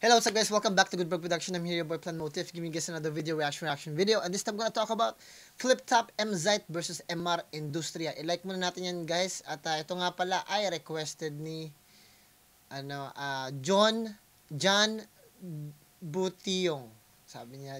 Hello, what's up guys? Welcome back to Goodberg Production. I'm here, your boy Plan Motif, giving you guys another reaction video. And this time I'm gonna talk about Flip Top MZite versus MR Industria. I-like muna natin yan guys. At ito nga pala ay requested ni John Butiyong. Sabi niya,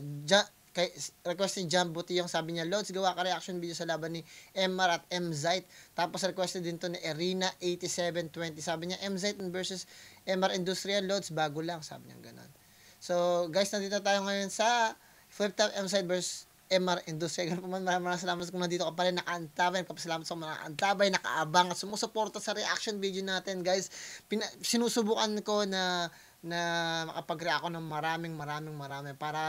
request ni John Butiyong, sabi niya, Lods, gawa ka reaction video sa laban ni MR at MZite. Tapos requested din to ni Erina8720. Sabi niya, MZite versus MR Industrial, Lods, bago lang. Sabi niya ganon. So, guys, nandito tayo ngayon sa Flip Top MZite versus MR Industrial. Ganun po man, maraming salamat kung nandito ka pa rin, nakaantabay. Nagpapasalamat sa mga nakaantabay, nakaabang at sumusuporta sa reaction video natin, guys. Sinusubukan ko na makapag-react ako ng maraming para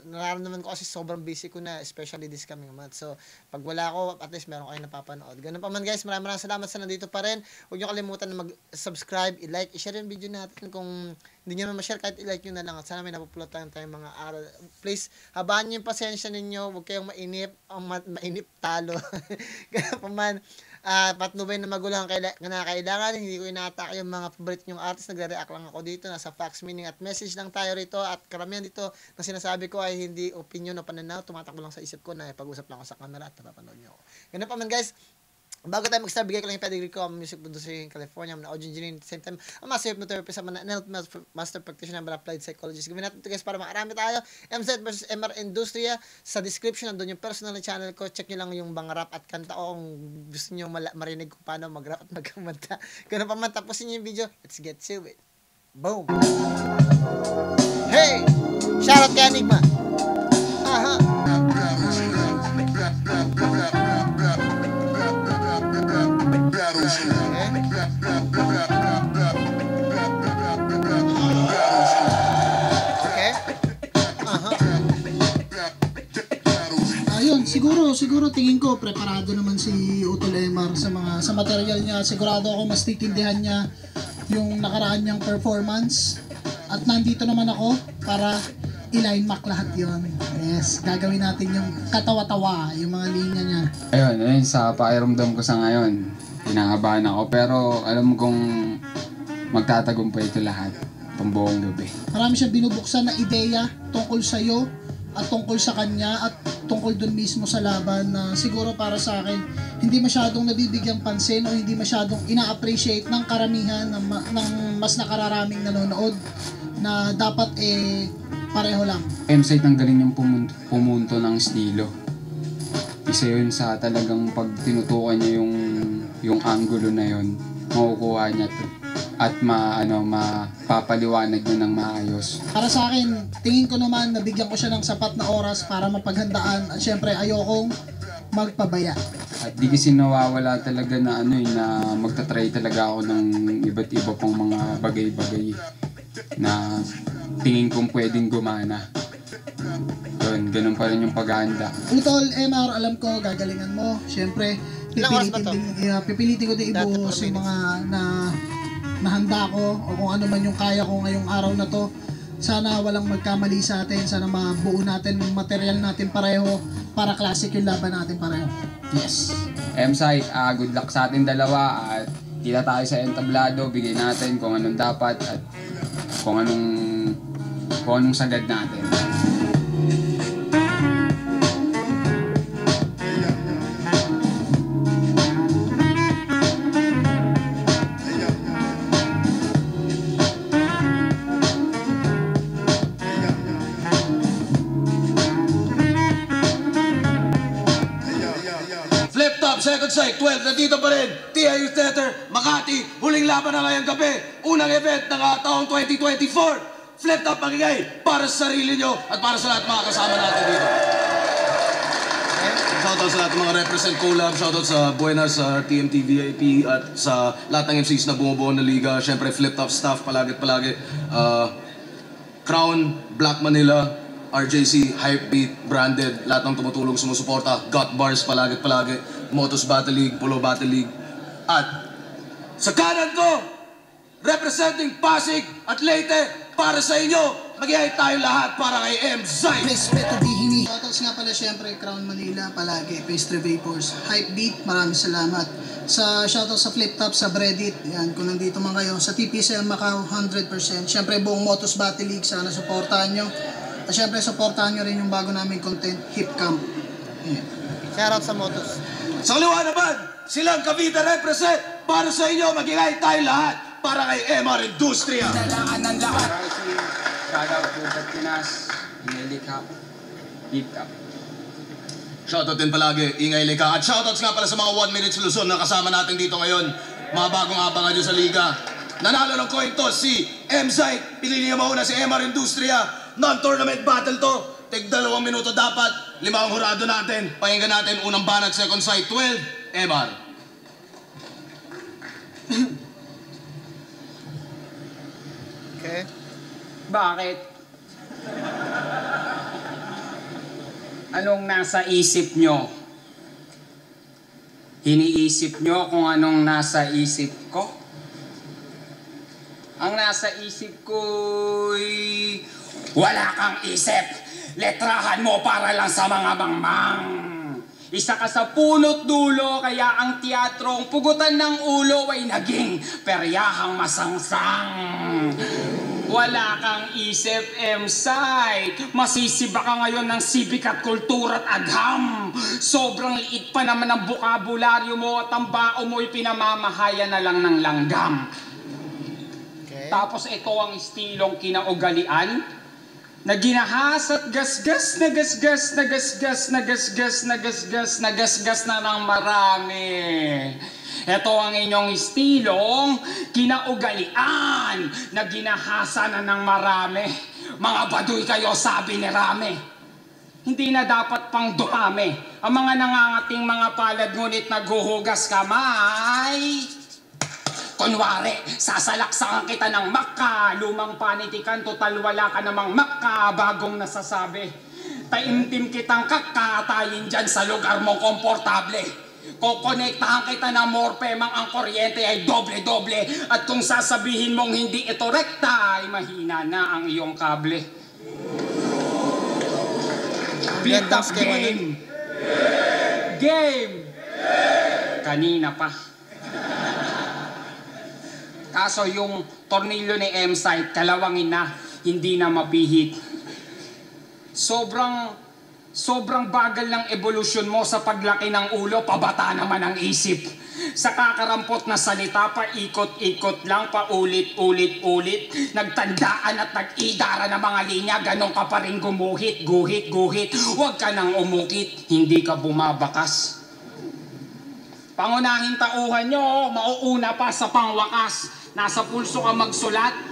nararamdaman ko kasi sobrang busy ko na, especially this coming month. So, pag wala ako, at least meron kayong napapanood. Ganun pa man guys, maraming salamat sa nandito pa rin. Huwag nyo kalimutan na mag-subscribe, i-like, i-share yung video natin. Kung hindi nyo naman ma-share, kahit i-like nyo na lang. At sana may napupulot tayong mga aral. Please, habaan nyo yung pasensya ninyo. Huwag kayong mainip. Mainip talo. Ganun pa man. Patnubay na magulang na kailangan. Hindi ko ina-attack yung mga favorite nyong artist. Nagre-react lang ako dito. Nasa facts, meaning at message lang tayo rito. At karamihan dito na sinasabi ko ay hindi opinion o pananaw. Tumatakbo lang sa isip ko na pag-usap lang ako sa camera at napapanood nyo ako. Ganun pa man guys. Bago tayo mag-start, bigay ko lang yung pedigree ko. I'm music producer in California. I'm an audio engineer at the same time. I'm a hypnotherapist. I'm an NLP master practitioner. I'm an applied psychologist. Gawin natin ito guys para makarami tayo. MZite versus MR Industria. Sa description, nandun yung personal na channel ko. Check nyo lang yung mga rap at kanta ko kung gusto nyo marinig kung paano mag-rap at magkamanta. Ganun pa man, tapusin nyo yung video. Let's get to it. Boom! Hey! Shoutout kay Enigma! Aha! Siguro tingin ko preparado naman si Utol MR sa material niya. Sigurado ako mas titindihan niya yung nakaraan niyang performance. At nandito naman ako para i-line mark lahat yon. Yes, gagawin natin yung katawa-tawa, yung mga linya niya. Ayun, sa pakiramdam ko sa ngayon, inaabahan ako. Pero alam kong magtatagumpay ito lahat, pambuong gabi. Marami siya binubuksan na ideya tungkol sa'yo at tungkol sa kanya at tungkol dun mismo sa laban na siguro para sa akin hindi masyadong nabibigyang pansin o hindi masyadong ina-appreciate ng karamihan ng mas nakararaming nanonood na dapat pareho lang. MZite ang galing yung pumunto ng estilo. Isa yun sa talagang pag tinutukan niya yung angulo na yun, makukuha niya at mapapaliwanag niya ng maayos. Para sa akin, tingin ko naman nabigyan ko siya ng sapat na oras para mapaghandaan at syempre ayokong magpabaya. At di kasi nawawala talaga na na magta-try talaga ako ng iba't iba pang mga bagay-bagay na tingin kong pwedeng gumana. Yun, ganun pa rin yung paghahanda. Utol MR, alam ko gagalingan mo. Syempre, pipilitin ko din ibuhos yung mga nahanda ko o kung ano man yung kaya ko ngayong araw na to. Sana walang magkamali sa atin. Sana mabuo natin yung material natin pareho para classic yung laban natin pareho. Yes. MZite, good luck sa ating dalawa at kita tayo sa entablado. Bigay natin kung anong dapat at kung anong sagad natin. Flip Top, Second Sight, 12, nandito pa rin. Tia Youth Theater, Makati, huling laban na ngayong gabi. Unang event ng taong 2024. Flip Top magigay para sa sarili nyo at para sa lahat mga kasama natin dito. Shoutout sa lahat ng mga represent collab, shoutout sa Buenas, sa TMT VIP at sa lahat ng MCs na bumubuo na liga. Siyempre Flip Top staff palagi. Crown, Black Manila, RJC, Hypebeat, Branded, lahat ng tumutulong, sumusuporta, Got Bars palagi, Motos Battle League, Polo Battle League. At sa kanan ko, representing Pasig at Leyte, para sa inyo, mag-ihay tayo lahat para kay MZite. Respeto di hini. Shoutouts nga pala syempre, Crown Manila, palagi, Pastry Vapors, Hypebeat, maraming salamat. Sa shoutouts sa Flip Top, sa Breadit, yan, kung nandito man kayo. Sa TPCL Macau, 100%. Syempre, buong Motos Battle League, sana supportahan nyo. At syempre, supportahan nyo rin yung bago namin content, Hip Camp. Yeah. Shoutout sa Motos. Sa kaliwa naman, silang Cavite represent. Para sa inyo, magigay tayo lahat. Para kay MR Industria. Dalaan ng lahat. Shoutout po sa Pinas. Inelikap. Hip Up. Shoutout din palagi, Ingay Lika. At shoutouts nga pala sa mga 1 Minutes Luzon na kasama natin dito ngayon. Mga bagong abangan nyo sa liga. Nanalo ng coin toss si M-Zite. Pili niya mauna si MR Industria. Non-tournament battle to. Tig 2 minuto dapat. 5 ang hurado natin. Pakinggan natin unang banat, second side, 12. MR. Okay. Bakit? Anong nasa isip nyo? Hiniisip nyo kung anong nasa isip ko? Ang nasa isip ko'y wala kang isip. Letrahan mo para lang sa mga mangmang. Isa ka sa punot dulo, kaya ang teatrong pugutan ng ulo ay naging peryahang masangsang. Wala kang isip, M-Site. Masisiba ka ngayon ng sibik at kultura at agham. Sobrang liit pa naman ang bukabularyo mo at ang bao mo'y pinamamahayan na lang ng langgam. Okay. Tapos ito ang estilong kinaugalian na ginahas at gasgas na gasgas na gasgas na gasgas na gasgas na gasgas na ng marami. Ito ang inyong estilong kinaugalian na ginahasa na ng marami. Mga baduy kayo, sabi ni Rame. Hindi na dapat pang dumami ang mga nangangating mga palad, ngunit naghuhugas kamay. Kunwari, sasalaksakan kita ng maka, lumang panitikan, total wala ka namang maka, bagong nasasabi. Taimtim kitang kakatayin dyan sa lugar mong komportable. Kukonektahan kita ng morpemang ang kuryente ay doble-doble. At kung sasabihin mong hindi ito rekta, ay mahina na ang iyong kable. Split up game! Game! Kanina pa. Kaso yung tornilyo ni M-Site, kalawangin na, hindi na mapihit. Sobrang bagal ng evolusyon mo sa paglaki ng ulo, pabata naman ang isip. Sa kakarampot na salita, paikot-ikot lang, paulit-ulit-ulit. Nagtandaan at nag-idara ng mga linya, ganun ka pa rin gumuhit, guhit. Huwag ka nang umukit, hindi ka bumabakas. Pangunahing tauhan nyo, mauuna pa sa pangwakas. Nasa pulso ka magsulat.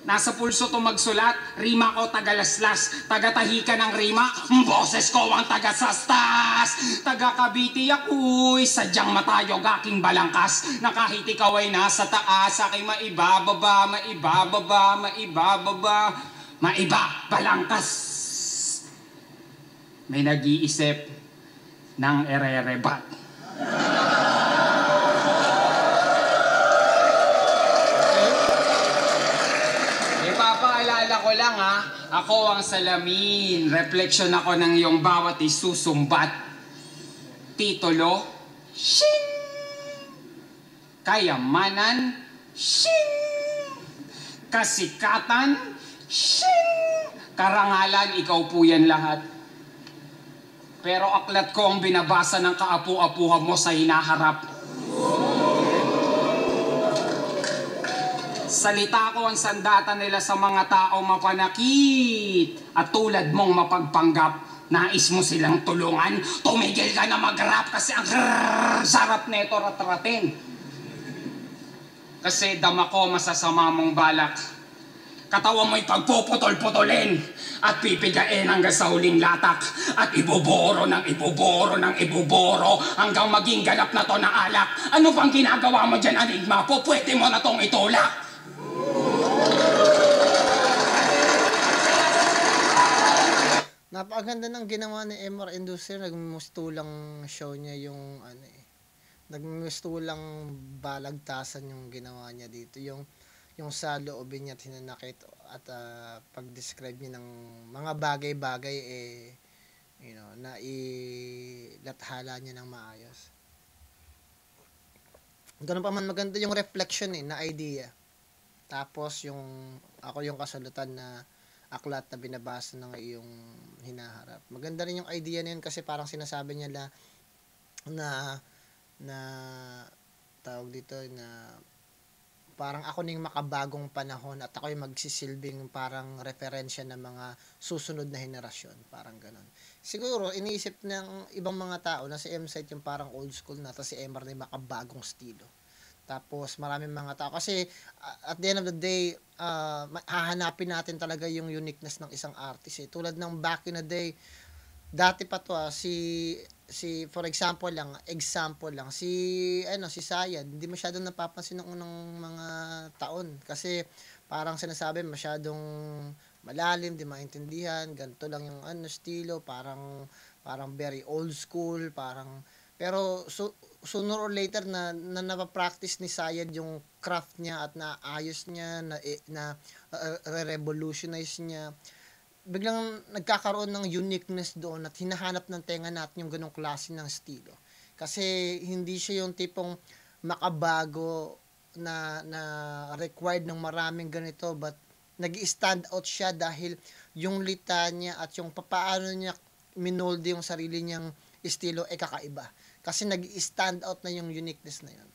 Nasa pulso to magsulat. Rima ko tagalaslas. Tagatahika ng rima. Boses ko ang tagasastas. Taga-Cavite ako'y sadyang matayog aking balangkas. Na kahit ikaw ay nasa taas, aking maibababa, balangkas. May nag-iisip ng ererebat. Ipapaalala ko lang ha, ako ang salamin. Refleksyon ako ng iyong bawat isusumbat. Titulo, shing! Kayamanan, shing! Kasikatan, shing! Karangalan, ikaw po yan lahat. Pero aklat ko ang binabasa ng kaapu-apuhan mo sa hinaharap. Salita ko ang sandata nila sa mga tao mapanakit. At tulad mong mapagpanggap, nais mo silang tulungan. Tumigil ka na mag-rap kasi ang sarap neto rat-ratin. Kasi dama ko masasama mong balak. Katawan mo'y pagpuputol-putulin at pipigain hanggang sa huling latak at ibuboro hanggang maging ganap na to na alak. Ano bang ginagawa mo dyan, Enigma? Pwede mo na tong itulak. Napakaganda ng ginawa ni MR Industry. Nagmustulang show niya yung nagmustulang balagtasan yung ginawa niya dito. Yung sa loobin niya tinanakit at pag-describe niya ng mga bagay-bagay na ilathala niya ng maayos. Ganun pa man maganda yung reflection na idea. Tapos ako yung kasalutan na aklat na binabasa ng iyong hinaharap. Maganda rin yung idea na yun kasi parang sinasabi niya na tawag dito na parang ako ning makabagong panahon at ako yung magsisilbing parang referensya ng mga susunod na henerasyon. Parang ganon. Siguro, iniisip ng ibang mga tao na si M-Site yung parang old school na, tapos si Emar na yung makabagong estilo. Tapos maraming mga tao. Kasi at the end of the day, hahanapin natin talaga yung uniqueness ng isang artist. Tulad ng back in the day, dati pa to si for example lang si Sayad, hindi masyadong napapansin ng unang mga taon kasi parang sinasabi masyadong malalim, di maintindihan, ganito lang yung estilo, parang very old school, pero sooner or later na napapractice ni Sayad yung craft niya at naayos niya, na re-revolutionize niya, biglang nagkakaroon ng uniqueness doon at hinahanap ng tenga natin yung ganong klase ng estilo. Kasi hindi siya yung tipong makabago na required ng maraming ganito, but nag-stand out siya dahil yung litanya at yung papaano niya minolde yung sarili niyang estilo kakaiba. Kasi nag-stand out na yung uniqueness na yun.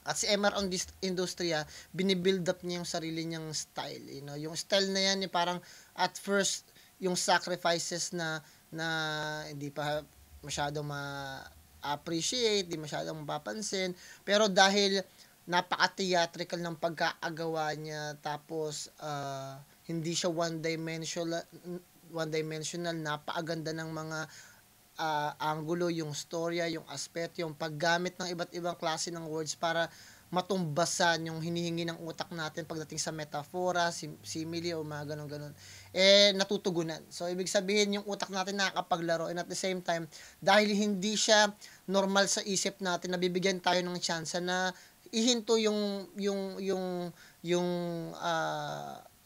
At si MR on this Industria, binibuild up niya yung sarili niyang style. Yung style na yan, parang at first, yung sacrifices na hindi pa masyadong ma-appreciate, hindi masyadong mapapansin. Pero dahil napaka-theatrical ng pagkaagawa niya, tapos hindi siya one-dimensional, napakaganda ng mga angulo, yung storya, yung aspeto, yung paggamit ng iba't ibang klase ng words para matumbasan yung hinihingi ng utak natin pagdating sa metafora, simile o mga ganon-ganon, natutugunan. So, ibig sabihin, yung utak natin nakakapaglaro, and at the same time, dahil hindi siya normal sa isip natin, nabibigyan tayo ng chance na ihinto yung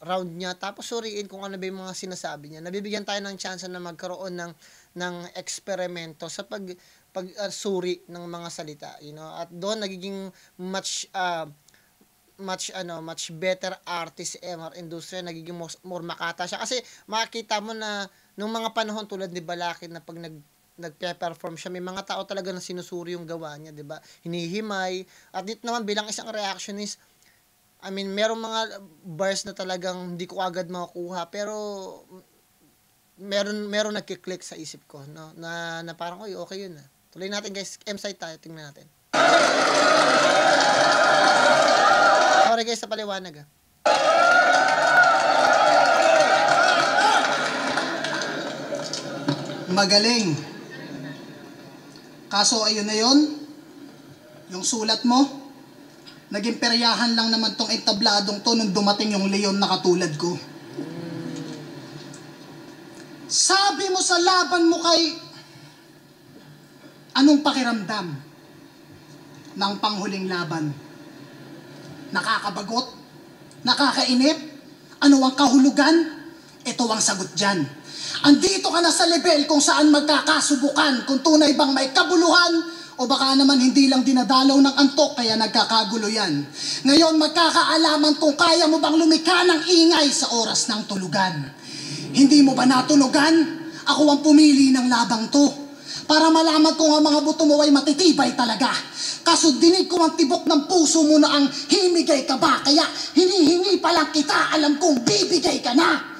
round niya, tapos suriin kung ano ba yung mga sinasabi niya. Nabibigyan tayo ng chance na magkaroon ng eksperimento sa pagsuri ng mga salita, at doon nagiging much better artist si MR Industria, nagiging more makata siya kasi makikita mo na nung mga panahon tulad ni Balakid na pag nagpe-perform siya, may mga tao talaga na sinusuri yung gawa niya, 'di ba? Hinihimay. At dito naman bilang isang reactionist, merong mga bars na talagang hindi ko agad makukuha, pero meron nagki-click sa isip ko, no? Na parang, oy, okay yun. Tuloy natin, guys. M-Site tayo, tingnan natin. Sorry guys sa paliwanag. Magaling. Kaso ayun na yun, yung sulat mo, naging peryahan lang naman tong entabladong to nung dumating yung leon na katulad ko. Sabi mo sa laban mo kay anong pakiramdam ng panghuling laban? Nakakabagot? Nakakainip? Ano ang kahulugan? Ito ang sagot dyan. Andito ka na sa level kung saan magkakasubukan kung tunay bang may kabuluhan o baka naman hindi lang dinadalaw ng antok kaya nagkakagulo yan. Ngayon magkakaalaman kung kaya mo bang lumikha ng ingay sa oras ng tulugan. Hindi mo ba natunugan? Ako ang pumili ng labang to para malaman kung ang mga buto mo ay matitibay talaga. Kaso dinig ko ang tibok ng puso mo na ang himigay ka ba? Kaya hinihingi pa lang kita, alam kong bibigay ka na.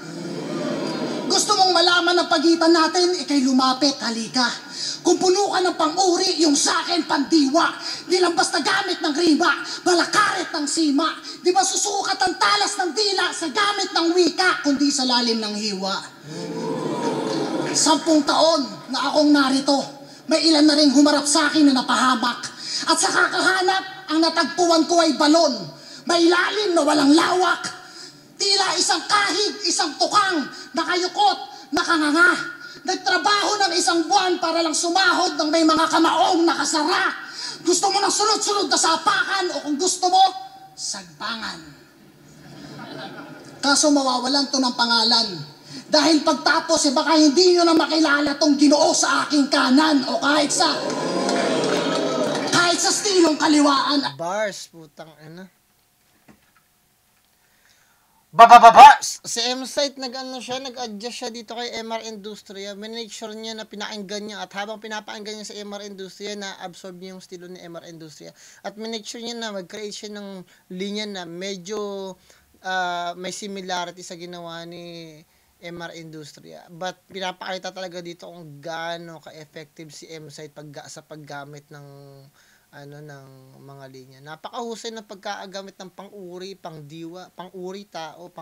Gusto mong malaman ang pagitan natin, ikay lumapit, halika. Kung puno ka ng pang-uri, yung sa'kin pandiwa. Di lang basta gamit ng rima, balakarit ng sima. Di ba susukat ang talas ng dila sa gamit ng wika, kundi sa lalim ng hiwa. 10 taon na akong narito, may ilan na rin humarap sa akin na napahamak. At sa kakahanap, ang natagpuan ko ay balon. May lalim na walang lawak. Tila isang kahig, isang tukang, nakayukot, nakanganga. Nagtrabaho ng isang buwan para lang sumahod ng may mga kamaong nakasara. Gusto mo ng sunod-sunod na sapakan o kung gusto mo, sagpangan. Kaso mawawalan to ng pangalan Dahil pagtapos, baka hindi nyo na makilala tong Ginoo sa aking kanan o kahit sa stilong kaliwaan. Bars, putang ina. Bars! Si M-Site nag-adjust siya dito kay MR Industria. Minake sure niya na pinakinggan niya at habang pinapakinggan niya sa MR Industria, na-absorb niya yung estilo ni MR Industria. At minake sure niya na mag-create siya ng linya na medyo may similarity sa ginawa ni MR Industria. But pinapakita talaga dito kung gaano ka-effective si M-Site sa paggamit ng ng mga linya. Napakahusay ng pagkaagamit ng pang-uri, pang-diwa, pang-uri tao,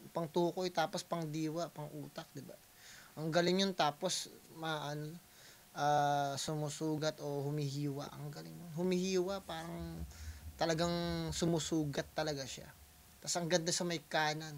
pang-tukoy, tapos pang-diwa, pang-utak, di ba? Ang galing yun, tapos sumusugat o humihiwa. Ang galing. Humihiwa, parang talagang sumusugat talaga siya. Tapos ang ganda sa may kanan.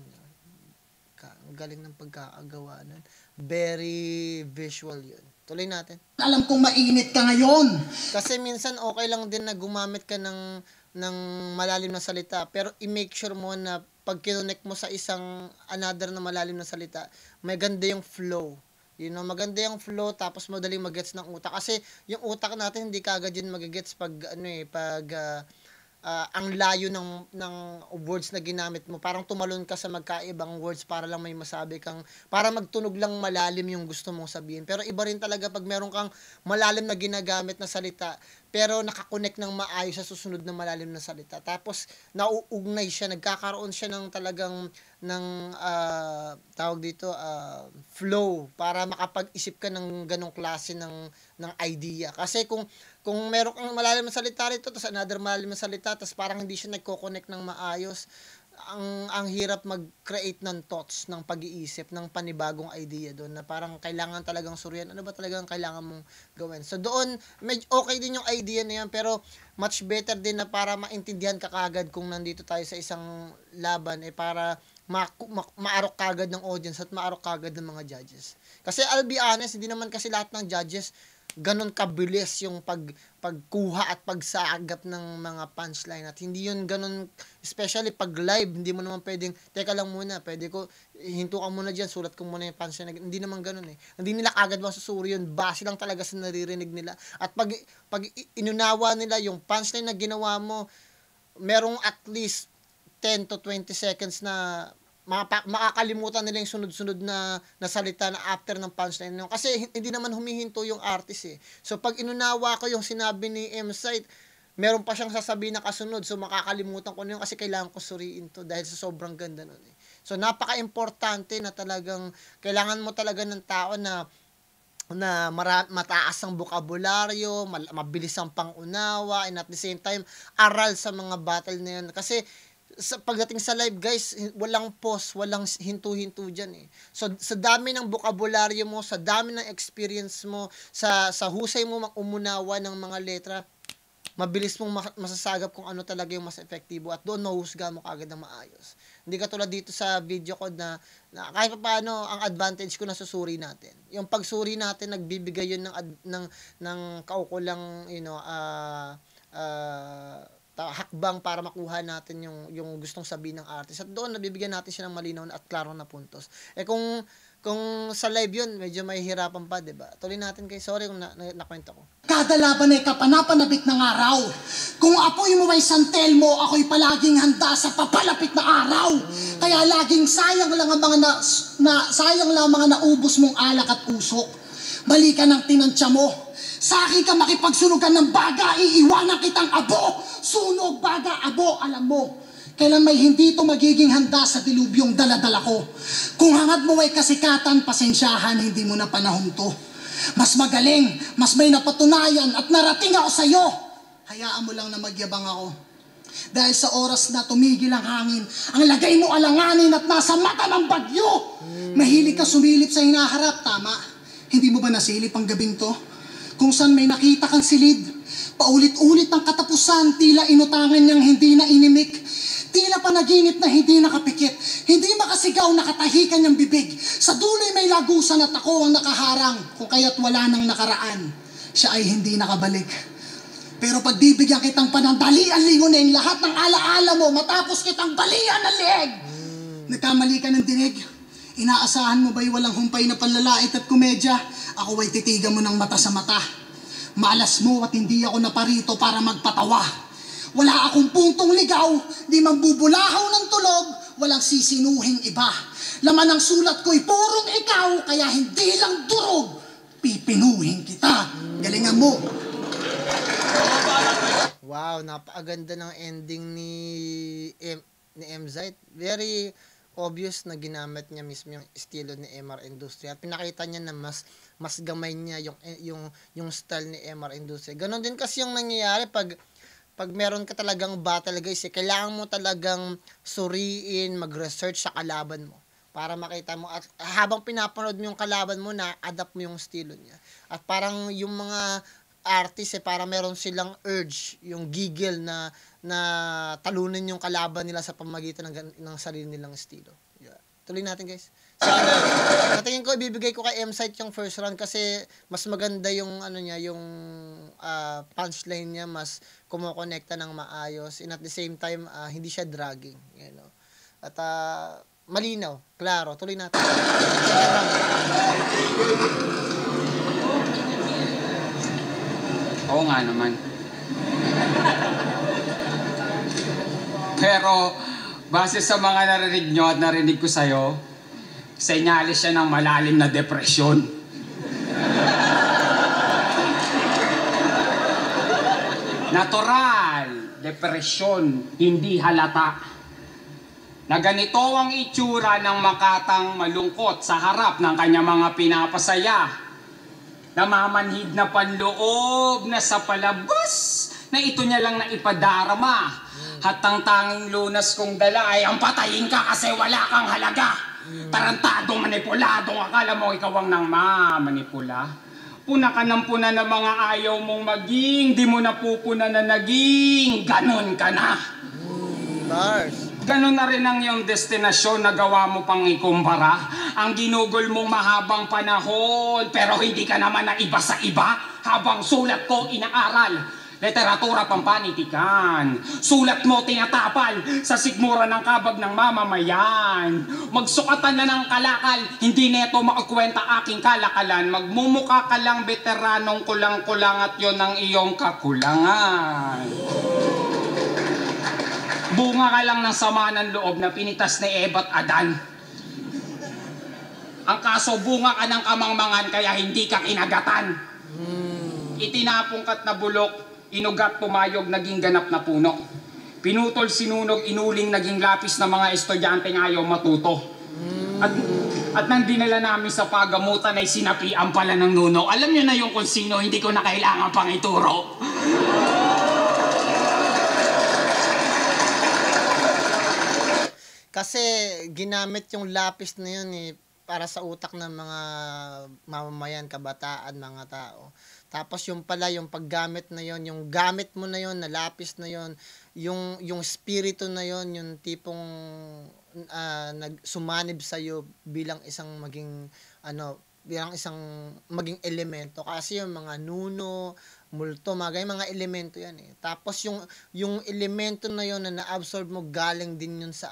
Ang galing ng pagkakagawa nun. Very visual yun. Tuloy natin. Alam kong mainit ka ngayon. Kasi minsan okay lang din na gumamit ka ng malalim na salita, pero i-make sure mo na pag kinonect mo sa isang another na malalim na salita, may ganda yung flow. Maganda yung flow, tapos madaling mag-gets ng utak. Kasi yung utak natin hindi kaagad yun mag-gets pag ang layo ng words na ginamit mo. Parang tumalon ka sa magkaibang words para lang may masabi kang, para magtunog lang malalim yung gusto mong sabihin. Pero iba rin talaga pag meron kang malalim na ginagamit na salita, pero nakakonect ng maayos sa susunod na malalim na salita. Tapos, nauugnay siya, nagkakaroon siya ng talagang, tawag dito, flow, para makapag-isip ka ng ganong klase ng idea. Kasi kung meron kang malalim na salita rito, tapos another malalim na salita, tapos parang hindi siya nagko-connect ng maayos, ang hirap mag-create ng thoughts, ng pag-iisip, ng panibagong idea doon, na parang kailangan talagang surian, ano ba talagang kailangan mong gawin. So doon, okay din yung idea na yan, pero much better din na para maintindihan ka kagad kung nandito tayo sa isang laban, para maarok kagad ng audience at maarok kagad ng mga judges. Kasi I'll be honest, hindi naman kasi lahat ng judges ganon kabilis yung pagkuha at pagsagap ng mga punchline, at hindi yun ganon, especially pag live, hindi mo naman pwedeng, teka lang muna, pwede ko, hinto ka muna dyan, sulat ko muna yung punchline, hindi naman ganon hindi nila kagad masusuri yun, base lang talaga sa naririnig nila, at pag inunawa nila yung punchline na ginawa mo, merong at least 10 to 20 seconds na makakalimutan nila yung sunod-sunod na salita na after ng punchline. Kasi hindi naman humihinto yung artist So pag inunawa ko yung sinabi ni M-Site, meron pa siyang sasabihin na kasunod. So makakalimutan ko na yun kasi kailangan ko suriin to dahil sa sobrang ganda nun So napaka-importante na talagang kailangan mo talaga ng tao na mataas ang bokabularyo, mabilis ang pangunawa, and at the same time, aral sa mga battle na yun. Kasi pagdating sa live, guys, walang pause, walang hinto-hinto dyan So, sa dami ng bokabularyo mo, sa dami ng experience mo, sa husay mo umunawa ng mga letra, mabilis mong masasagap kung ano talaga yung mas epektibo, at doon mahusga mo kagad ng maayos. Hindi katulad dito sa video ko na kahit pa paano, ang advantage ko na susuri natin. Yung pagsuri natin, nagbibigay yun ng kaukulang, hakbang para makuha natin yung gustong sabihin ng artist. At doon, nabibigyan natin siya ng malinaw at klaro na puntos. Kung sa live yun, medyo mahihirapan pa, diba? Tuloy natin kay, sorry kung nakwento ko. Kada laban ay kapanapanabik ng araw. Kung apoy mo ay santel mo, ako'y palaging handa sa papalapit na araw. Kaya laging sayang lang ang mga naubos mong alak at usok. Bali ka ng tinansya mo. Sa akin ka makipagsunugan ng baga, iiwanan kitang abo. Sunog, baga, abo, alam mo. Kailan may hindi ito magiging handa sa dilubyong daladala ko. Kung hangad mo ay kasikatan, pasensyahan, hindi mo na panahon to. Mas magaling, mas may napatunayan at narating ako sa'yo. Hayaan mo lang na magyabang ako. Dahil sa oras na tumigil ang hangin, ang lagay mo alanganin at nasa mata ng bagyo. Mahilig ka sumilip sa hinaharap, tama. Hindi mo ba nasilip ang gabing to? Kung saan may nakita kang silid, paulit-ulit ang katapusan, tila inutangan niyang hindi na inimik, tila panaginip na hindi nakapikit, hindi makasigaw nakatahikan niyang bibig, sa duloy may lagusan at ako ang nakaharang, kung kaya't wala nang nakaraan, siya ay hindi nakabalik. Pero pagbibigyan kitang panandalian lingunin, lahat ng alaala mo matapos kitang balian ng leeg. Nagkamali ka ng dinig, Inaasahan mo ba'y walang humpay na panlalait at komedya? Ako ay titigan mo ng mata sa mata. Malas mo at hindi ako naparito para magpatawa. Wala akong puntong ligaw, di mambubulahaw ng tulog, walang sisinuhing iba. Laman ng sulat ko'y purong ikaw, kaya hindi lang durog, pipinuhin kita. Galingan mo. Wow, napakaganda ng ending ni MZite. Very obvious na ginamit niya mismo yung estilo ni MR Industry at pinakita niya na mas gamay niya yung style ni MR Industry. Ganon din kasi yung nangyayari pag meron ka talagang battle guys, kailangan mo talagang suriin, mag-research sa kalaban mo para makita mo at habang pinapanood mo yung kalaban mo na adapt mo yung estilo niya. At parang yung mga artist para meron silang urge, yung giggle na talunin yung kalaban nila sa pamamagitan ng sarili nilang estilo. Yeah. Tuloy natin guys. Sa tingin ko ibibigay ko kay MZite yung first round kasi mas maganda yung yung punchline niya, mas kumokonekta ng maayos and at the same time hindi siya dragging, you know. At malinaw, klaro. Tuloy natin. Oo nga naman. Pero, base sa mga narinig nyo at narinig ko sa'yo, senyalis siya ng malalim na depresyon. Natural, depresyon, hindi halata. Na ganito ang itsura ng makatang malungkot sa harap ng kanyang mga pinapasaya. Namamanhid na panloob na sa palabas na ito niya lang na ipadarama. At ang tanging lunas kong dala ay ang patayin ka kasi wala kang halaga. Tarantadong manipuladong akala mo ikaw ang nang mamanipula. Puna ka ng puna ng mga ayaw mong maging, di mo napupuna na naging, ganon ka na. Bars. Ganon na rin ang iyong destinasyon na gawa mo pang ikumpara. Ang ginugol mong mahabang panahon, pero hindi ka naman na iba sa iba. Habang sulat ko inaaral, literatura pampanitikan. Sulat mo tinatapal sa sigmura ng kabag ng mamamayan. Magsukatan na ng kalakal, hindi neto makakwenta aking kalakalan. Magmumuka ka lang veteranong kulang-kulang at yon ang iyong kakulangan. Bunga ka lang ng sama ng loob na pinitas ni Eva at Adan. Ang kaso, bunga ka ng kamangmangan kaya hindi ka kinagatan. Itinapong kat na bulok, inugat pumayog, naging ganap na puno. Pinutol sinunog, inuling, naging lapis na mga estudyante ayaw matuto. At nang dinala namin sa pagamutan ay sinapian pala ng nuno. Alam niyo na yung kung sino, hindi ko na kailangan pang ituro. Kasi ginamit yung lapis na yun para sa utak ng mga mamamayan, kabataan, mga tao. Tapos yung pala, yung paggamit na yun, yung gamit mo na yun, na lapis na yun, yung spirito na yun, yung tipong sumanib sa'yo bilang isang maging elemento. Kasi yung mga nuno, multo, mga elemento yan Tapos yung elemento na yon na na-absorb mo galing din yun sa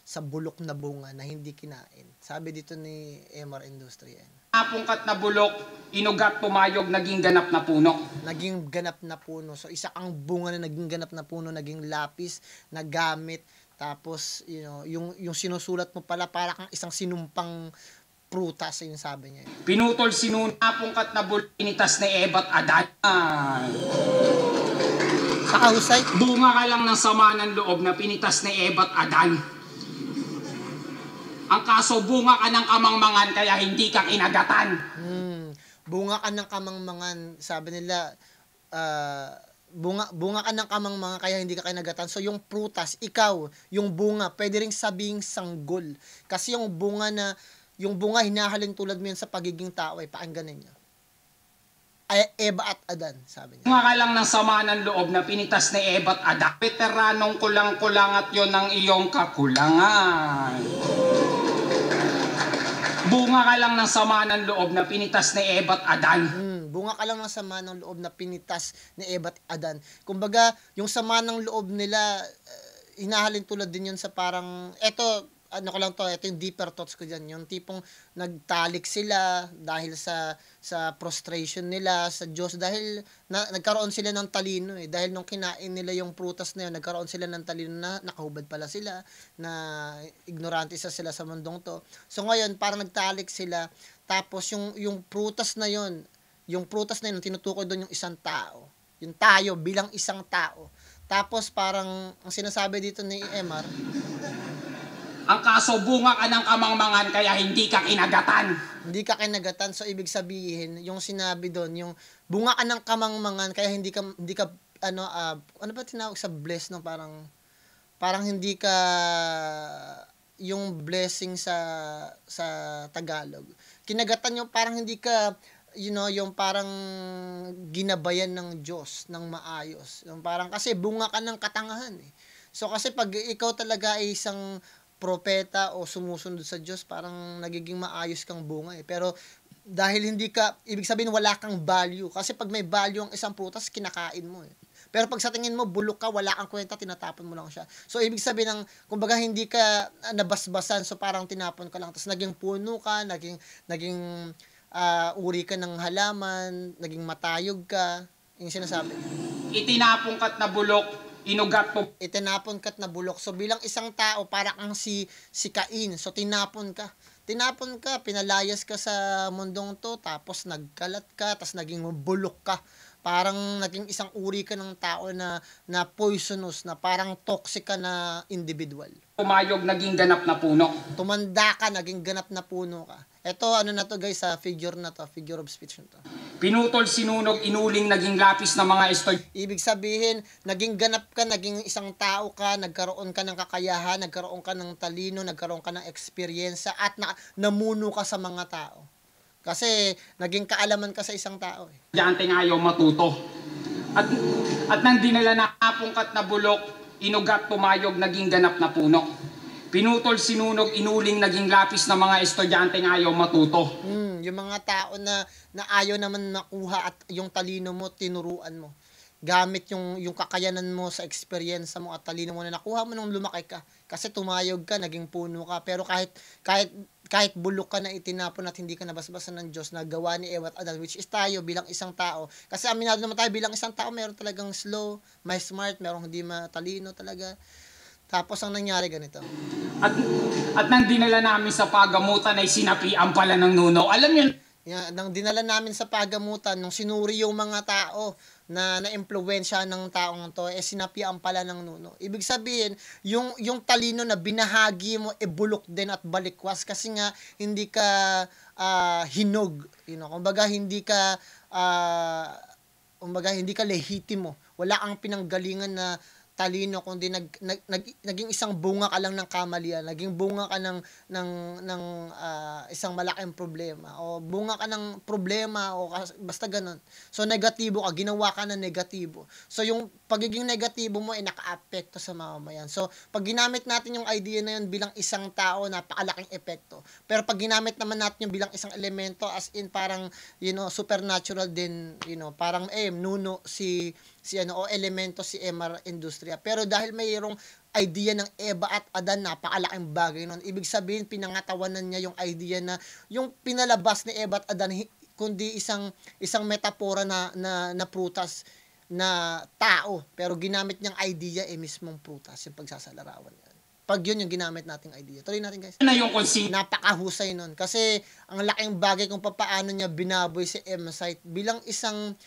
sa bulok na bunga na hindi kinain. Sabi dito ni MR Industry yan. Napungkat na bulok, inugat pumayog, naging ganap na puno. Naging ganap na puno. So isa kang bunga na naging ganap na puno, naging lapis na gamit. Tapos yung sinusulat mo pala para kang isang sinumpang prutas, yung sabi niya. Pinutol sinunapungkat na bulinitas ni Eva at Adan. Pakahusay. Bunga ka lang ng sama ng loob na pinitas ni Eva at Adan. Ang kaso, bunga ka ng kamangmangan kaya hindi ka kinagatan. Bunga ka ng kamangmangan, sabi nila, bunga ka ng kamangmangan kaya hindi ka kinagatan. So yung prutas, ikaw, yung bunga, pwede ring sabing sanggol. Kasi yung bunga hinahalin tulad mo yan sa pagiging tao pakinggan ninyo. Eva at Adan, sabi niya. Bunga ka lang ng sama ng loob na pinitas ni Eva at Adan. Veteranong kulang-kulang at yon ang iyong kakulangan. Bunga ka lang ng sama ng loob na pinitas ni Eva at Adan. Bunga ka lang ng sama ng loob na pinitas ni Eva at Adan. Kumbaga, yung sama ng loob nila, hinahalin tulad din yun sa parang, eto, ano ko lang to, ito yung deeper thoughts ko dyan, yung tipong nagtalik sila dahil sa frustration nila sa Diyos, dahil nagkaroon sila ng talino dahil nung kinain nila yung prutas na yun, nagkaroon sila ng talino na nakahubad pala sila, na ignorante sila sa mundong to. So ngayon, parang nagtalik sila, tapos yung prutas na yun, tinutukoy doon yung isang tao, yung tayo bilang isang tao. Tapos parang ang sinasabi dito ni Emar, ang kaso bunga ka ng kamangmangan kaya hindi ka kinagatan. Hindi ka kinagatan. So ibig sabihin, yung sinabi doon, yung bunga ka ng kamangmangan kaya hindi ka ano ba tinawag sa bless, no? Parang hindi ka, yung blessing sa Tagalog. Kinagatan yung parang hindi ka, yung parang ginabayan ng Diyos ng maayos. Yung parang kasi bunga ka ng katangahan So kasi pag ikaw talaga ay isang propeta o sumusunod sa Diyos, parang nagiging maayos kang bunga Pero dahil hindi ka, ibig sabihin wala kang value. Kasi pag may value ang isang prutas, kinakain mo Pero pag sa tingin mo, bulok ka, wala kang kwenta, tinatapon mo lang siya. So, ibig sabihin kumbaga hindi ka nabasbasan, so parang tinapon ka lang. Tapos naging puno ka, naging uri ka ng halaman, naging matayog ka, yung sinasabi. Itinapon ka't na bulok, inugat mo. Itinapon ka't na bulok. So bilang isang tao, para kang si Cain. So tinapon ka, pinalayas ka sa mundong to, tapos nagkalat ka, tapos naging bulok ka. Parang naging isang uri ka ng tao na poisonous, na parang toxic ka na individual. Tumayog, naging ganap na puno. Tumanda ka, naging ganap na puno ka. Ito, ano na to guys, figure of speech na to. Pinutol, sinunog, inuling, naging lapis na mga estoy. Ibig sabihin, naging ganap ka, naging isang tao ka, nagkaroon ka ng kakayahan, nagkaroon ka ng talino, nagkaroon ka ng experience, at namuno ka sa mga tao. Kasi naging kaalaman ka sa isang tao Diyante nga ayaw matuto. At nang dinala na apongkat na bulok, inugat, tumayog, naging ganap na puno. Pinutol, sinunog, inuling, naging lapis na mga estudyante nga ayaw matuto. Yung mga tao na ayaw naman makuha at yung talino mo, tinuruan mo. Gamit yung kakayanan mo sa experience mo at talino mo na nakuha mo nung lumaki ka. Kasi tumayog ka, naging puno ka. Pero kahit bulok ka na itinapon at hindi ka nabasbasan ng Diyos na gawa ni Eva at Adan, which is tayo bilang isang tao. Kasi aminado naman tayo bilang isang tao, meron talagang slow, may smart, merong hindi matalino talaga. Tapos ang nangyari ganito. At nang dinala namin sa pagamutan ay sinapian pala ng nuno. Alam niyo, nang dinala namin sa pagamutan, nung sinuri yung mga tao na na-impluwensya ng taong to, sinapian pala ng nuno. Ibig sabihin, yung talino na binahagi mo, bulok din at balikwas kasi nga hindi ka hinog. Kumbaga hindi ka lehitimo. Wala kang pinanggalingan na talino, kundi naging isang bunga ka lang ng kamalian, naging bunga ka ng isang malaking problema, o bunga ka ng problema, o basta ganun. So negatibo ka, ginawa ka ng negatibo. So yung pagiging negatibo mo ay naka-apekto sa mamamayan. So pag ginamit natin yung idea na yun bilang isang tao, napakalaking epekto. Pero pag ginamit naman natin yung bilang isang elemento, as in parang supernatural din, parang nuno o elemento si Emar Industria. Pero dahil mayroong idea ng Eva at Adan, napakalaking bagay nun. Ibig sabihin, pinangatawanan niya yung idea na yung pinalabas ni Eva at Adan, kundi isang metapora na prutas na tao. Pero ginamit niyang idea mismong prutas, yung pagsasalarawan niya. Pag yun yung ginamit nating idea. Tuloy natin guys. Napakahusay nun. Kasi ang laking bagay kung paano niya binaboy si M-Site bilang isang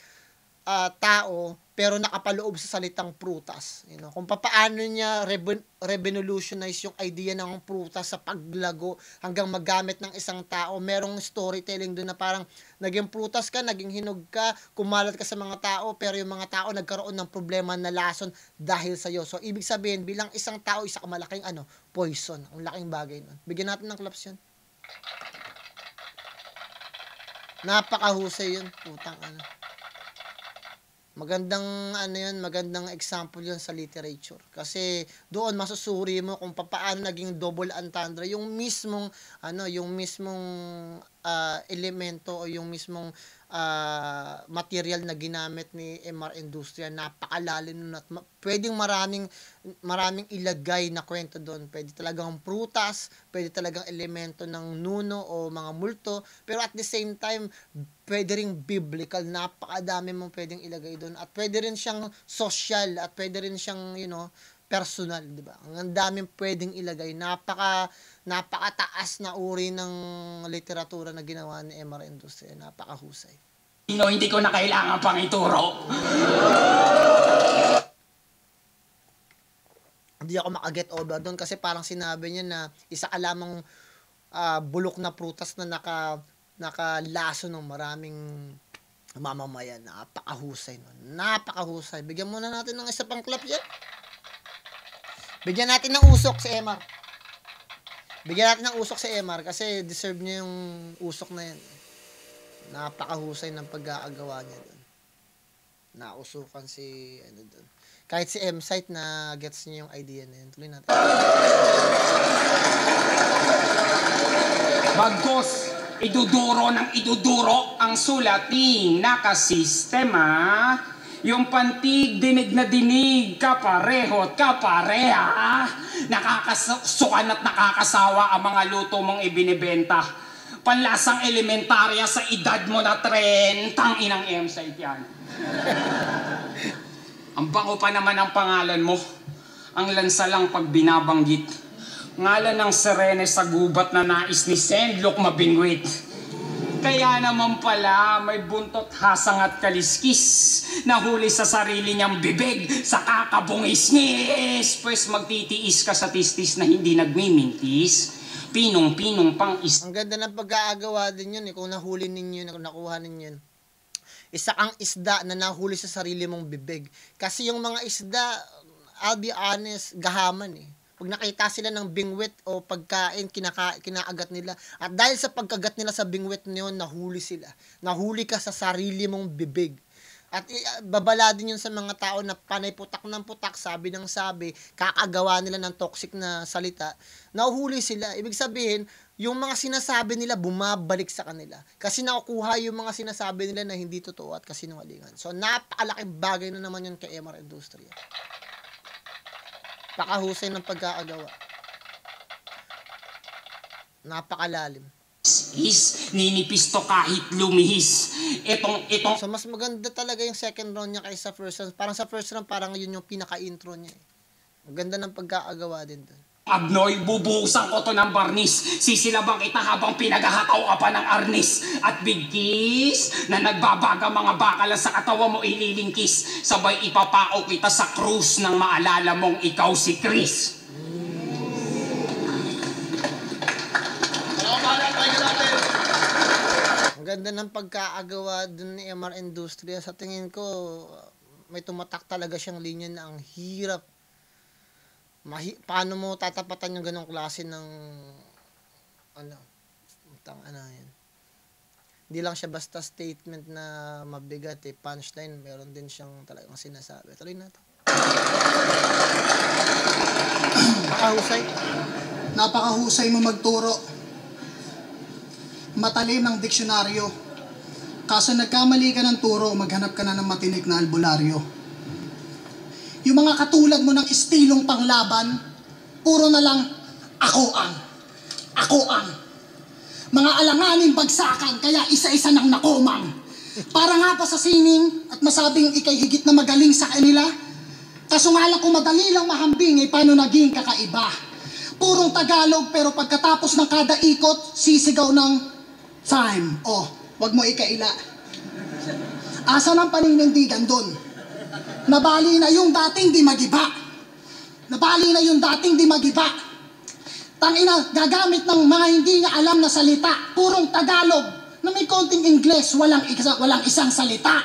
tao, pero nakapaloob sa salitang prutas. Kung paano niya revolutionize yung idea ng prutas sa paglago hanggang magamit ng isang tao. Merong storytelling doon na parang naging prutas ka, naging hinog ka, kumalat ka sa mga tao, pero yung mga tao nagkaroon ng problema na lason dahil sa iyo. So, ibig sabihin, bilang isang tao, isa ka malaking poison. Ang laking bagay nun. Bigyan natin ng claps yun. Napakahusay yun. Putang magandang example yun sa literature. Kasi doon masusuri mo kung paano naging double entendre yung mismong elemento o yung mismong material na ginamit ni MR Industria, napakalalim nun at pwedeng maraming ilagay na kwento doon. Pwede talagang prutas, pwede talagang elemento ng nuno o mga multo, pero at the same time, pwede ring biblical, napakadami mong pwedeng ilagay doon, at pwede rin siyang social, at pwede rin siyang, personal, di ba? Ang daming pwedeng ilagay, napakataas na uri ng literatura na ginawa ni MR Industria, napakahusay. Hindi ko na kailangan pang ituro. Hindi ako makaget over doon kasi parang sinabi niya na isa ka lamang bulok na prutas na nakalaso ng maraming mamamayan. Napakahusay nun. Napakahusay. Bigyan muna natin ng isa pang clap yan. Bigyan natin ng usok si MR. Bigyan natin ng usok si MR kasi deserve niya yung usok na yan. Napakahusay ng pag-aagawa niya doon. Nausukan si doon. Kahit si M-Site na gets niya yung idea na yun. Tuloy natin. Bagkos, iduduro ang sulating nakasistema. Yung pantig, dinig na dinig, kapareho at kapareha. Nakakasukan at nakakasawa ang mga luto mong ibinibenta. Panlasang elementarya sa edad mo na 30, inang M-Site yan. Ang bango pa naman ang pangalan mo. Ang lansa lang pag binabanggit. Ngalan ng sirene sa gubat na nais ni Sendlok mabingwit. Kaya naman pala may buntot hasang at kaliskis. Nahuli sa sarili niyang bibig sa kakabungis-ngis. Pues magtitiis ka sa tistis na hindi nagmimintis. Pinong-pinong pang Ang ganda ng pag-aagawa din yun kung nahuli ninyo, kung nakuha ninyo. Isa kang isda na nahuli sa sarili mong bibig. Kasi yung mga isda, I'll be honest, gahaman Pag nakita sila ng bingwit o pagkain, kinaagat nila. At dahil sa pagkagat nila sa bingwit niyon, nahuli sila. Nahuli ka sa sarili mong bibig. At babala din yun sa mga tao na panay putak ng putak, sabi ng sabi, kakagawa nila ng toxic na salita. Nahuhuli sila. Ibig sabihin, yung mga sinasabi nila bumabalik sa kanila. Kasi nakukuha yung mga sinasabi nila na hindi totoo at kasinungalingan. So, napakalaking bagay na naman yun kay MR Industria. Pakahusay ng pag-aagawa. Napakalalim. Ninipis to kahit lumihis. Itong So, mas maganda talaga yung second round niya kaysa first round. Parang sa first round, parang yun yung pinaka-intro niya. Maganda ng pag-aagawa din doon. Abnoy, bubuhusan ko to ng barnis. Sisilabang kita habang pinaghahataw ka pa ng arnis. At bigkis na nagbabaga mga bakala sa katawa mo ililingkis. Sabay ipapao kita sa krus nang maalala mong ikaw si Chris. Ang ganda ng pagkaagawa dun ni MR Industria. Sa tingin ko, may tumatak talaga siyang linya na ang hirap. Paano mo tatapatan yung ganong klase ng yan. Hindi lang siya basta statement na mabigat punchline, meron din siyang talagang sinasabi. Tuloy natin. Napakahusay. Napakahusay mo magturo. Matalim ang diksyonaryo. Kaso nagkamali ka ng turo, maghanap ka na ng matinik na albularyo. Yung mga katulad mo ng estilong panglaban, puro na lang, ako ang. Mga alanganin bagsakan, kaya isa-isa nang nakumang. Para nga pa sa sining at masabing ikay higit na magaling sa kanila. Kaso nga lang kung madali lang mahambing, paano naging kakaiba? Purong Tagalog, pero pagkatapos ng kada ikot, sisigaw ng time. Wag mo ikaila. Asa ng paninindigan doon? Nabali na yung dating di magiba. Tangina, gagamit ng mga hindi niya alam na salita. Purong Tagalog na may konting Ingles, walang isang salita.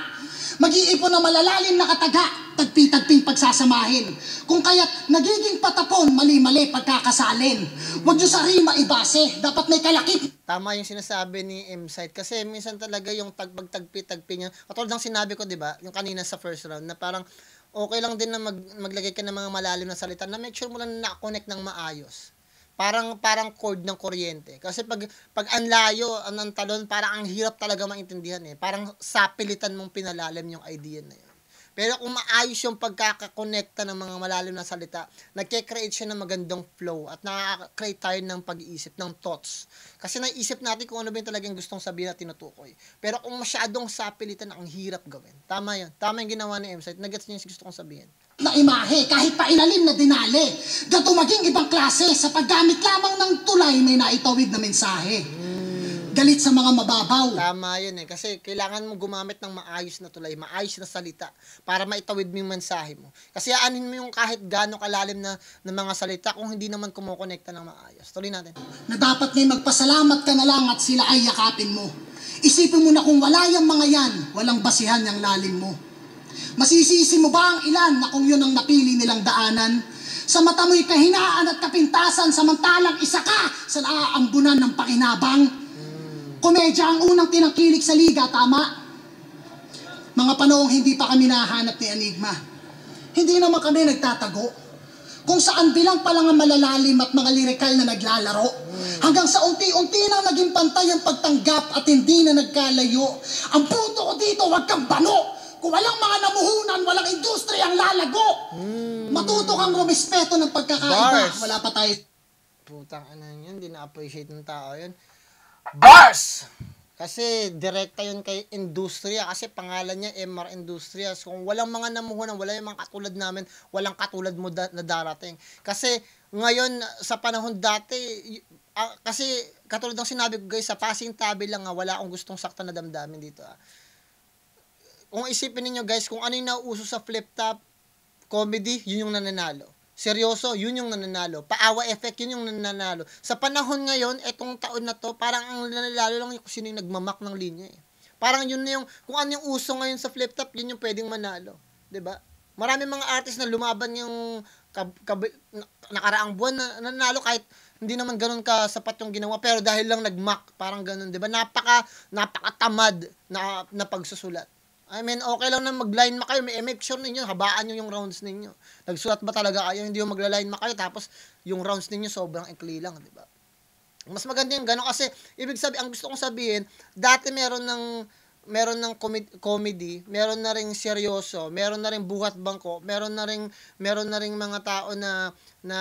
Mag-iipon na malalalim na kataga, tagpi-tagping pagsasamahin. Kung kaya't nagiging patapon, mali-mali pagkakasalin. Huwag nyo sa rima ibase, dapat may kalakip. Tama yung sinasabi ni M-Site kasi minsan talaga yung pagtagpi-tagpi niya. Katulad ng sinabi ko, di ba? Yung kanina sa first round na parang okay lang din na maglagay ka ng mga malalim na salita na make sure mo lang na-connect ng maayos. parang cord ng kuryente. Kasi pag ang layo, ang talon, parang ang hirap talaga maintindihan eh. Parang sapilitan mong pinalalim yung idea na yun. Pero kung maayos yung pagkakakonekta ng mga malalim na salita, nagke-create siya ng magandang flow at nakaka-create tayo ng pag-iisip, ng thoughts. Kasi naisip natin kung ano ba yung talagang gustong sabihin at tinutukoy. Pero kung masyadong sapilitan, ang hirap gawin. Tama yun. Tama yung ginawa ni M-Site. Nagets niya yung gusto kong sabihin. Na imahe, kahit pa ilalim na dinali, gato maging ibang klase sa paggamit lamang ng tulay may naitawid na mensahe. Galit sa mga mababaw. Tama yun eh. Kasi kailangan mo gumamit ng maayos na tulay, maayos na salita para maitawid mo yung mensahe mo. Kasi aanin mo yung kahit gaano kalalim na mga salita kung hindi naman kumukonekta ng maayos. Tuloy natin. Na dapat ngay magpasalamat ka na lang at sila ay yakapin mo. Isipin mo na kung wala yung mga yan, walang basihan yung lalim mo. Masisisi mo ba ang ilan na kung yun ang napili nilang daanan? Sa mata mo'y kahinaan at kapintasan samantalang isa ka sa naaambunan ng pakinabang. Komedya ang unang tinangkilik sa liga, tama? Mga panoong hindi pa kami nahanap ni Enigma. Hindi naman kami nagtatago. Kung saan bilang pa lang ang malalalim at mga lirikal na naglalaro. Hanggang sa unti-unti nang naging pantay ang pagtanggap at hindi na nagkalayo. Ang punto ko dito, wag kang bano. Kung walang mga namuhunan, walang industriya ang lalago. Matuto kang rumispeto ng pagkakaiba. Bars. Wala pa tayo. Putang ina yun, hindi na-appreciate ng tao yun. Bars! Kasi direkta yun kay Industriya, kasi pangalan niya MR Industrias. Kung walang mga namuhunan, wala yung mga katulad namin, walang katulad mo na darating. Kasi ngayon, sa panahon dati, kasi katulad ng sinabi ko guys, sa passing tabi lang wala akong gustong saktan na damdamin dito. Kung isipin niyo guys, kung ano yung nauuso sa flip top, comedy, yun yung nananalo. Seryoso, yun yung nananalo. Paawa effect, yun yung nananalo. Sa panahon ngayon, etong taon na to, parang ang nananalo lang yung sino yung nagmamak ng linya eh. Parang yun na yung, kung ano yung uso ngayon sa flip top, yun yung pwedeng manalo. 'Di ba? Marami mga artist na lumaban yung nakaraang buwan na nanalo kahit hindi naman ganun kasapat yung ginawa, pero dahil lang nagmak, parang ganun, 'di ba? Napakatamad na pagsusulat. I mean, okay lang na mag-line ma kayo, make sure ninyo, habaan nyo yung rounds ninyo. Nagsulat ba talaga kayo, hindi yung magla-line ma kayo, tapos yung rounds ninyo sobrang ikli lang, di ba? Mas maganda yung gano'n kasi, ibig sabihin, ang gusto kong sabihin, dati meron ng comedy, meron na ring seryoso, meron na ring buhat bangko, meron na ring mga tao na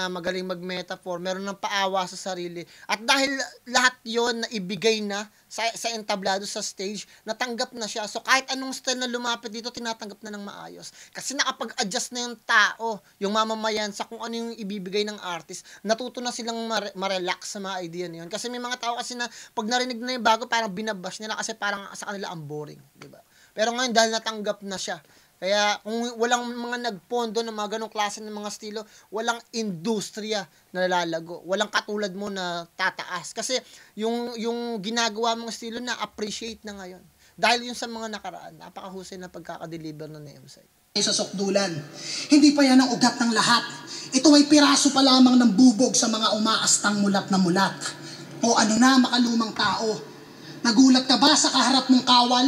magaling mag-metaphor, meron ng paawa sa sarili. At dahil lahat yon na ibigay na sa entablado sa stage, natanggap na siya. So kahit anong style na lumapit dito, tinatanggap na ng maayos. Kasi nakapag-adjust na yung tao, yung mamamayan sa kung ano yung ibibigay ng artist. Natuto na silang ma-relax sa mga idea niyon. Kasi may mga tao kasi na pag narinig na yung bago, parang binabash nila kasi parang sa kanila ang boring, di ba? Pero ngayon dahil natanggap na siya, kaya kung walang mga nagpondo ng mga ganong klase ng mga estilo, walang industriya na lalago. Walang katulad mo na tataas. Kasi yung ginagawa mong estilo na appreciate na ngayon. Dahil yun sa mga nakaraan, napakahusay na pagkakadeliver ng M-Site. Sa sukdulan, hindi pa yan ang ugat ng lahat. Ito ay piraso pa lamang ng bubog sa mga umaastang mulat na mulat. O ano na, makalumang tao. Nagulat ka ba sa kaharap mong kawal?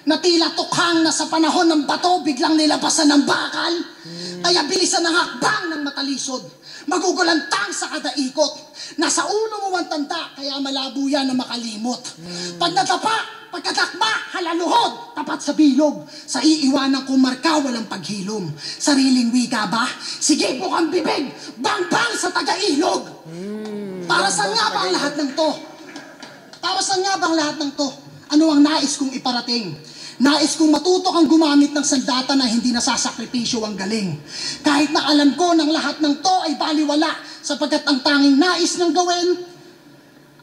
Na tila tukhang na sa panahon ng bato biglang nilabasan ng bakal. Kaya bilisan ng hakbang ng matalisod. Magugulantang sa kada ikot. Nasa ulo mo ang tanda, kaya malabo yan na makalimot. Pag natapa, pagkatakba, halaluhod, tapat sa bilog. Sa iiwanan kong marka, walang paghilom. Sariling wika ba? Sige po kang bibig, bang-bang sa taga-ilog. Para saan nga ba ang lahat ng to? Para saan nga ba ang lahat ng to? Ano ang nais kong iparating? Nais kong matuto kang gumamit ng sandata na hindi nasasakripisyo ang galing. Kahit na alam ko ng lahat ng to ay baliwala, sapagkat ang tanging nais ng gawin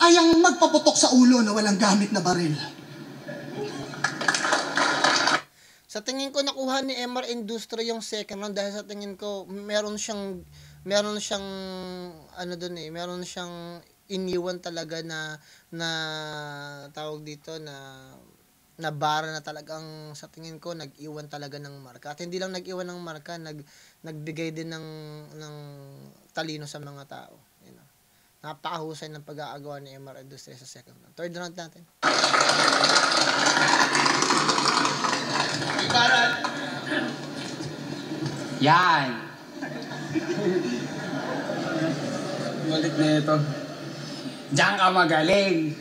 ay ang magpaputok sa ulo na walang gamit na baril. Sa tingin ko nakuha ni MR Industry yung second round dahil sa tingin ko meron siyang ano doon meron siyang iniwan talaga na tawag dito na bara na talagang sa tingin ko nag-iwan talaga ng marka. At hindi lang nag-iwan ng marka, nagbigay din ng talino sa mga tao. You know. Napakahusay ng pag-aagawa ni MR Industry sa second round. Third round natin. Yan. Balik na ito. Diyan ka magaling.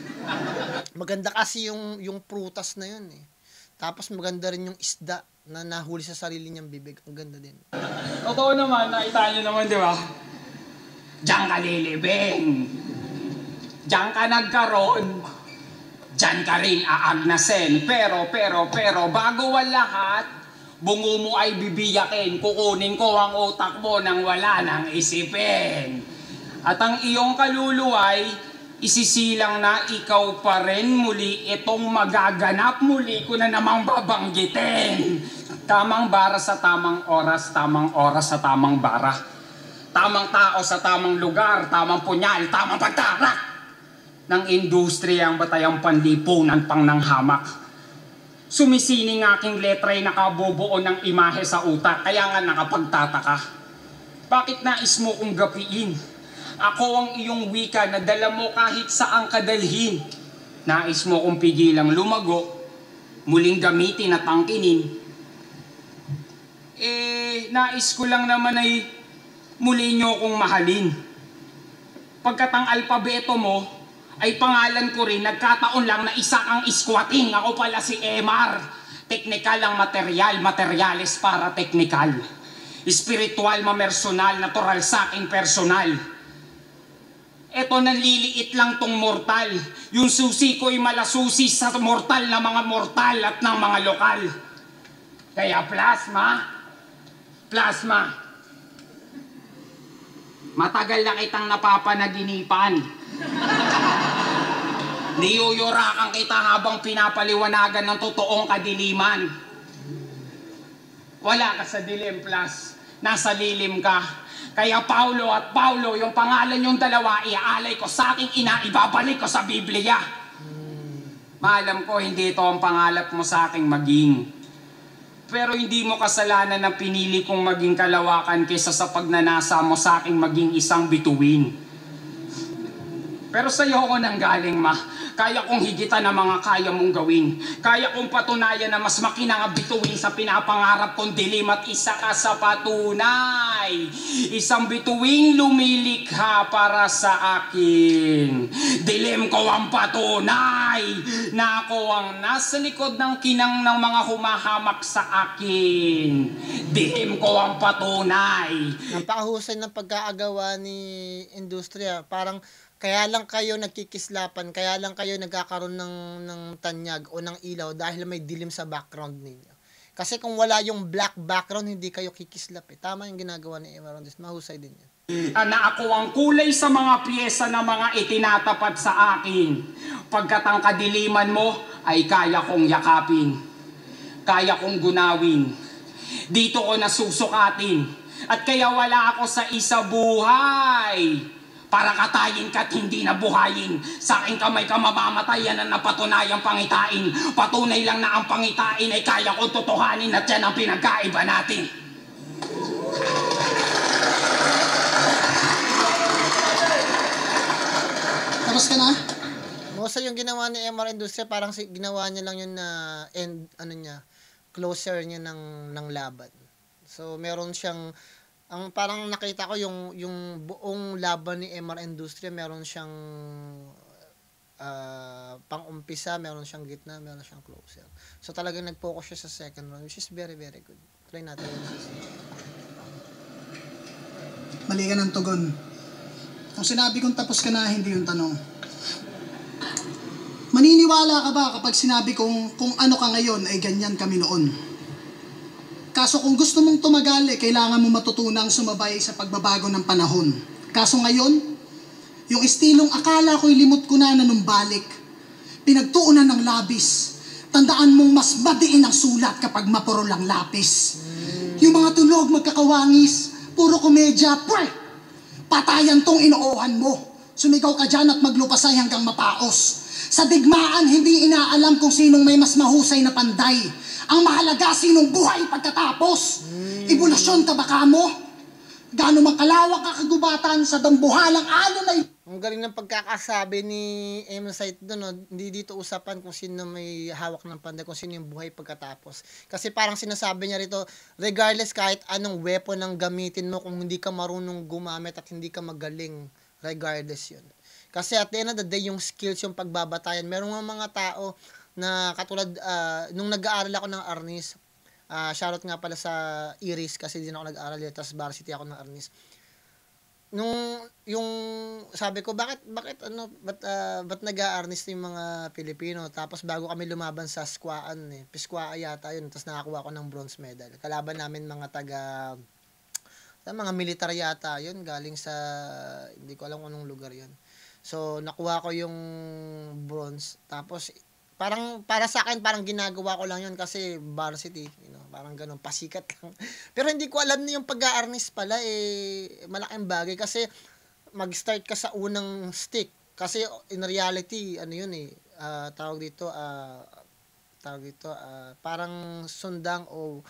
Maganda kasi yung prutas na yun eh. Tapos maganda rin yung isda na nahuli sa sarili niyang bibig. Ang ganda din. Totoo naman, nakita nyo naman, di ba? Diyan ka lilibing. Diyan ka nagkaroon. Diyan ka rin aagnasin. Pero, bago ang lahat, bungo mo ay bibiyakin. Kukunin ko ang utak mo nang wala nang isipin. At ang iyong kaluluway, isisilang na ikaw pa rin muli itong magaganap. Muli ko na namang babanggitin. Tamang bara sa tamang oras sa tamang bara. Tamang tao sa tamang lugar, tamang punyal, tamang pagtarak ng industriya ang batayang panlipunan pang ng hamak. Sumisining aking letra ay nakabubuo ng imahe sa utak, kaya nga nakapagtataka. Bakit nais mo kong gapiin? Ako ang iyong wika na dala mo kahit saang kadalhin. Nais mo kong pigilang lumago, muling gamitin at angkinin. Nais ko lang naman ay muli nyo kong mahalin. Pagkat ang alpabeto mo ay pangalan ko rin, nagkataon lang na isa kang iskwating. Ako pala si Emar. Teknikal ang material, materyales para teknikal. Espiritual, mamersonal, natural sa aking personal. Eto nanliliit lang tong mortal. Yung susi ko'y malasusi sa mortal na mga mortal at ng mga lokal. Kaya plasma, matagal na kitang napapanaginipan. Niyuyurakan kita habang pinapaliwanagan ng totoong kadiliman. Wala ka sa dilim, Plas. Nasa lilim ka. Kaya Paulo at Paulo, yung pangalan yung dalawa, iaalay ko sa aking ina, ibabalik ko sa Biblia. Maalam ko, hindi ito ang pangalap mo sa aking maging. Pero hindi mo kasalanan na pinili kong maging kalawakan kaysa sa pagnanasa mo sa aking maging isang bituin. Pero sa'yo ako nang galing, ma. Kaya kong higitan ang mga kaya mong gawin. Kaya kong patunayan na mas makinang bituin sa pinapangarap kong dilim at isa ka sa patunay. Isang bituing lumilikha para sa akin. Dilim ko ang patunay na ako ang nasa likod ng kinang ng mga humahamak sa akin. Dilim ko ang patunay. Napakahusay ng pagkaagawa ni industriya. Parang kaya lang kayo nagkikislapan, kaya lang kayo nagkakaroon ng tanyag o ng ilaw dahil may dilim sa background ninyo. Kasi kung wala yung black background, hindi kayo kikislap eh. Tama yung ginagawa ni Emma Rondes. Mahusay din yan. Na ako ang kulay sa mga piyesa na mga itinatapat sa akin. Pagkat ang kadiliman mo ay kaya kong yakapin. Kaya kong gunawin. Dito ko nasusukatin. At kaya wala ako sa isa buhay. Para katayin ka't hindi na buhayin. Sa aking kamay ka mamamatayan na napatunayang pangitain. Patunay lang na ang pangitain ay kaya kong totohanin at yan ang pinagkaiba natin. Tapos ka na? Mosa yung ginawa ni MR Industria, parang ginawa niya lang yun na closer niya ng laban. So meron siyang ang parang nakita ko yung buong laban ni MR Industria, meron siyang pang-umpisa, meron siyang gitna, meron siyang closer. So talagang nag-focus siya sa second round, which is very very good. Try natin yun. Mali ka ng tugon. Kung sinabi kong tapos ka na, hindi yung tanong. Maniniwala ka ba kapag sinabi kong kung ano ka ngayon ay ganyan kami noon? Kaso kung gusto mong tumagal, kailangan mo matutunang sumabay sa pagbabago ng panahon. Kaso ngayon, yung estilong akala ko'y limot ko na nanumbalik, pinagtuunan ng labis, tandaan mong mas madiin ang sulat kapag mapuro lang lapis. Yung mga tunog magkakawangis, puro komedya, patayan tong inoohan mo. Sumigaw ka dyan at maglupasay hanggang mapaos. Sa digmaan, hindi inaalam kung sinong may mas mahusay na panday. Ang mahalaga, sinong buhay pagkatapos. Evolusyon ka baka mo? Gano'n mang kalawak ka kagubatan sa dambuhalang alon ay... Ang galing ng pagkakasabi ni M-Site doon, no? Hindi dito usapan kung sino may hawak ng panday, kung sino yung buhay pagkatapos. Kasi parang sinasabi niya rito, regardless kahit anong weapon ang gamitin mo, kung hindi ka marunong gumamit at hindi ka magaling Regardless yun. Kasi at the end of the day, yung skills, yung pagbabatayan, meron mga tao na katulad, nung nag-aaral ako ng Arnis, shoutout nga pala sa Iris kasi din ako nag-aaral yun, tapos varsity ako ng Arnis. Yung sabi ko, bakit nag-a-Arnis yung mga Pilipino? Tapos bago kami lumaban sa squaan, Pisquaa yata yun, tapos nakakuha ako ng bronze medal. Kalaban namin mga mga militar yata yun, galing sa, hindi ko alam kung anong lugar yun. So, nakuha ko yung bronze. Tapos, parang, para sa akin, parang ginagawa ko lang yun kasi varsity, parang ganun, pasikat lang. Pero hindi ko alam na yung pag-a-Arnis pala, malaking bagay kasi mag-start ka sa unang stick. Kasi, in reality, tawag dito, parang sundang o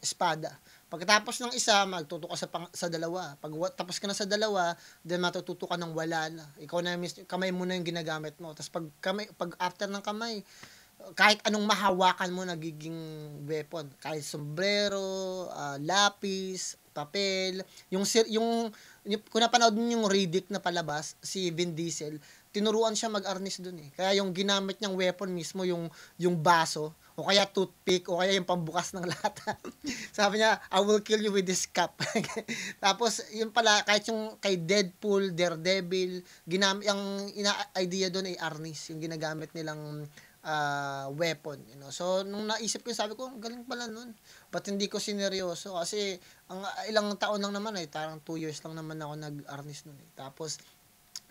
espada. Pagkatapos ng isa, magtuto ka sa dalawa. Pag tapos ka na sa dalawa, then matututo ka ng wala na. Ikaw na kamay mo na yung ginagamit mo. Tapos pag after ng kamay, kahit anong mahawakan mo nagiging weapon. Kahit sombrero, lapis, papel, kung napanood niyo yung Riddick na palabas, si Vin Diesel, tinuruan siya mag-Arnis dun Kaya yung ginamit niyang weapon mismo, yung baso, o kaya toothpick, o kaya yung pambukas ng lata. Sabi niya, I will kill you with this cup. Tapos, yun pala, kahit yung kay Deadpool, Daredevil, yung idea doon ay Arnis, yung ginagamit nilang weapon. So, nung naisip ko, sabi ko, galing pala nun. Ba't hindi ko sineryoso? Kasi, ang ilang taon lang naman parang 2 years lang naman ako nag-Arnis nun Tapos,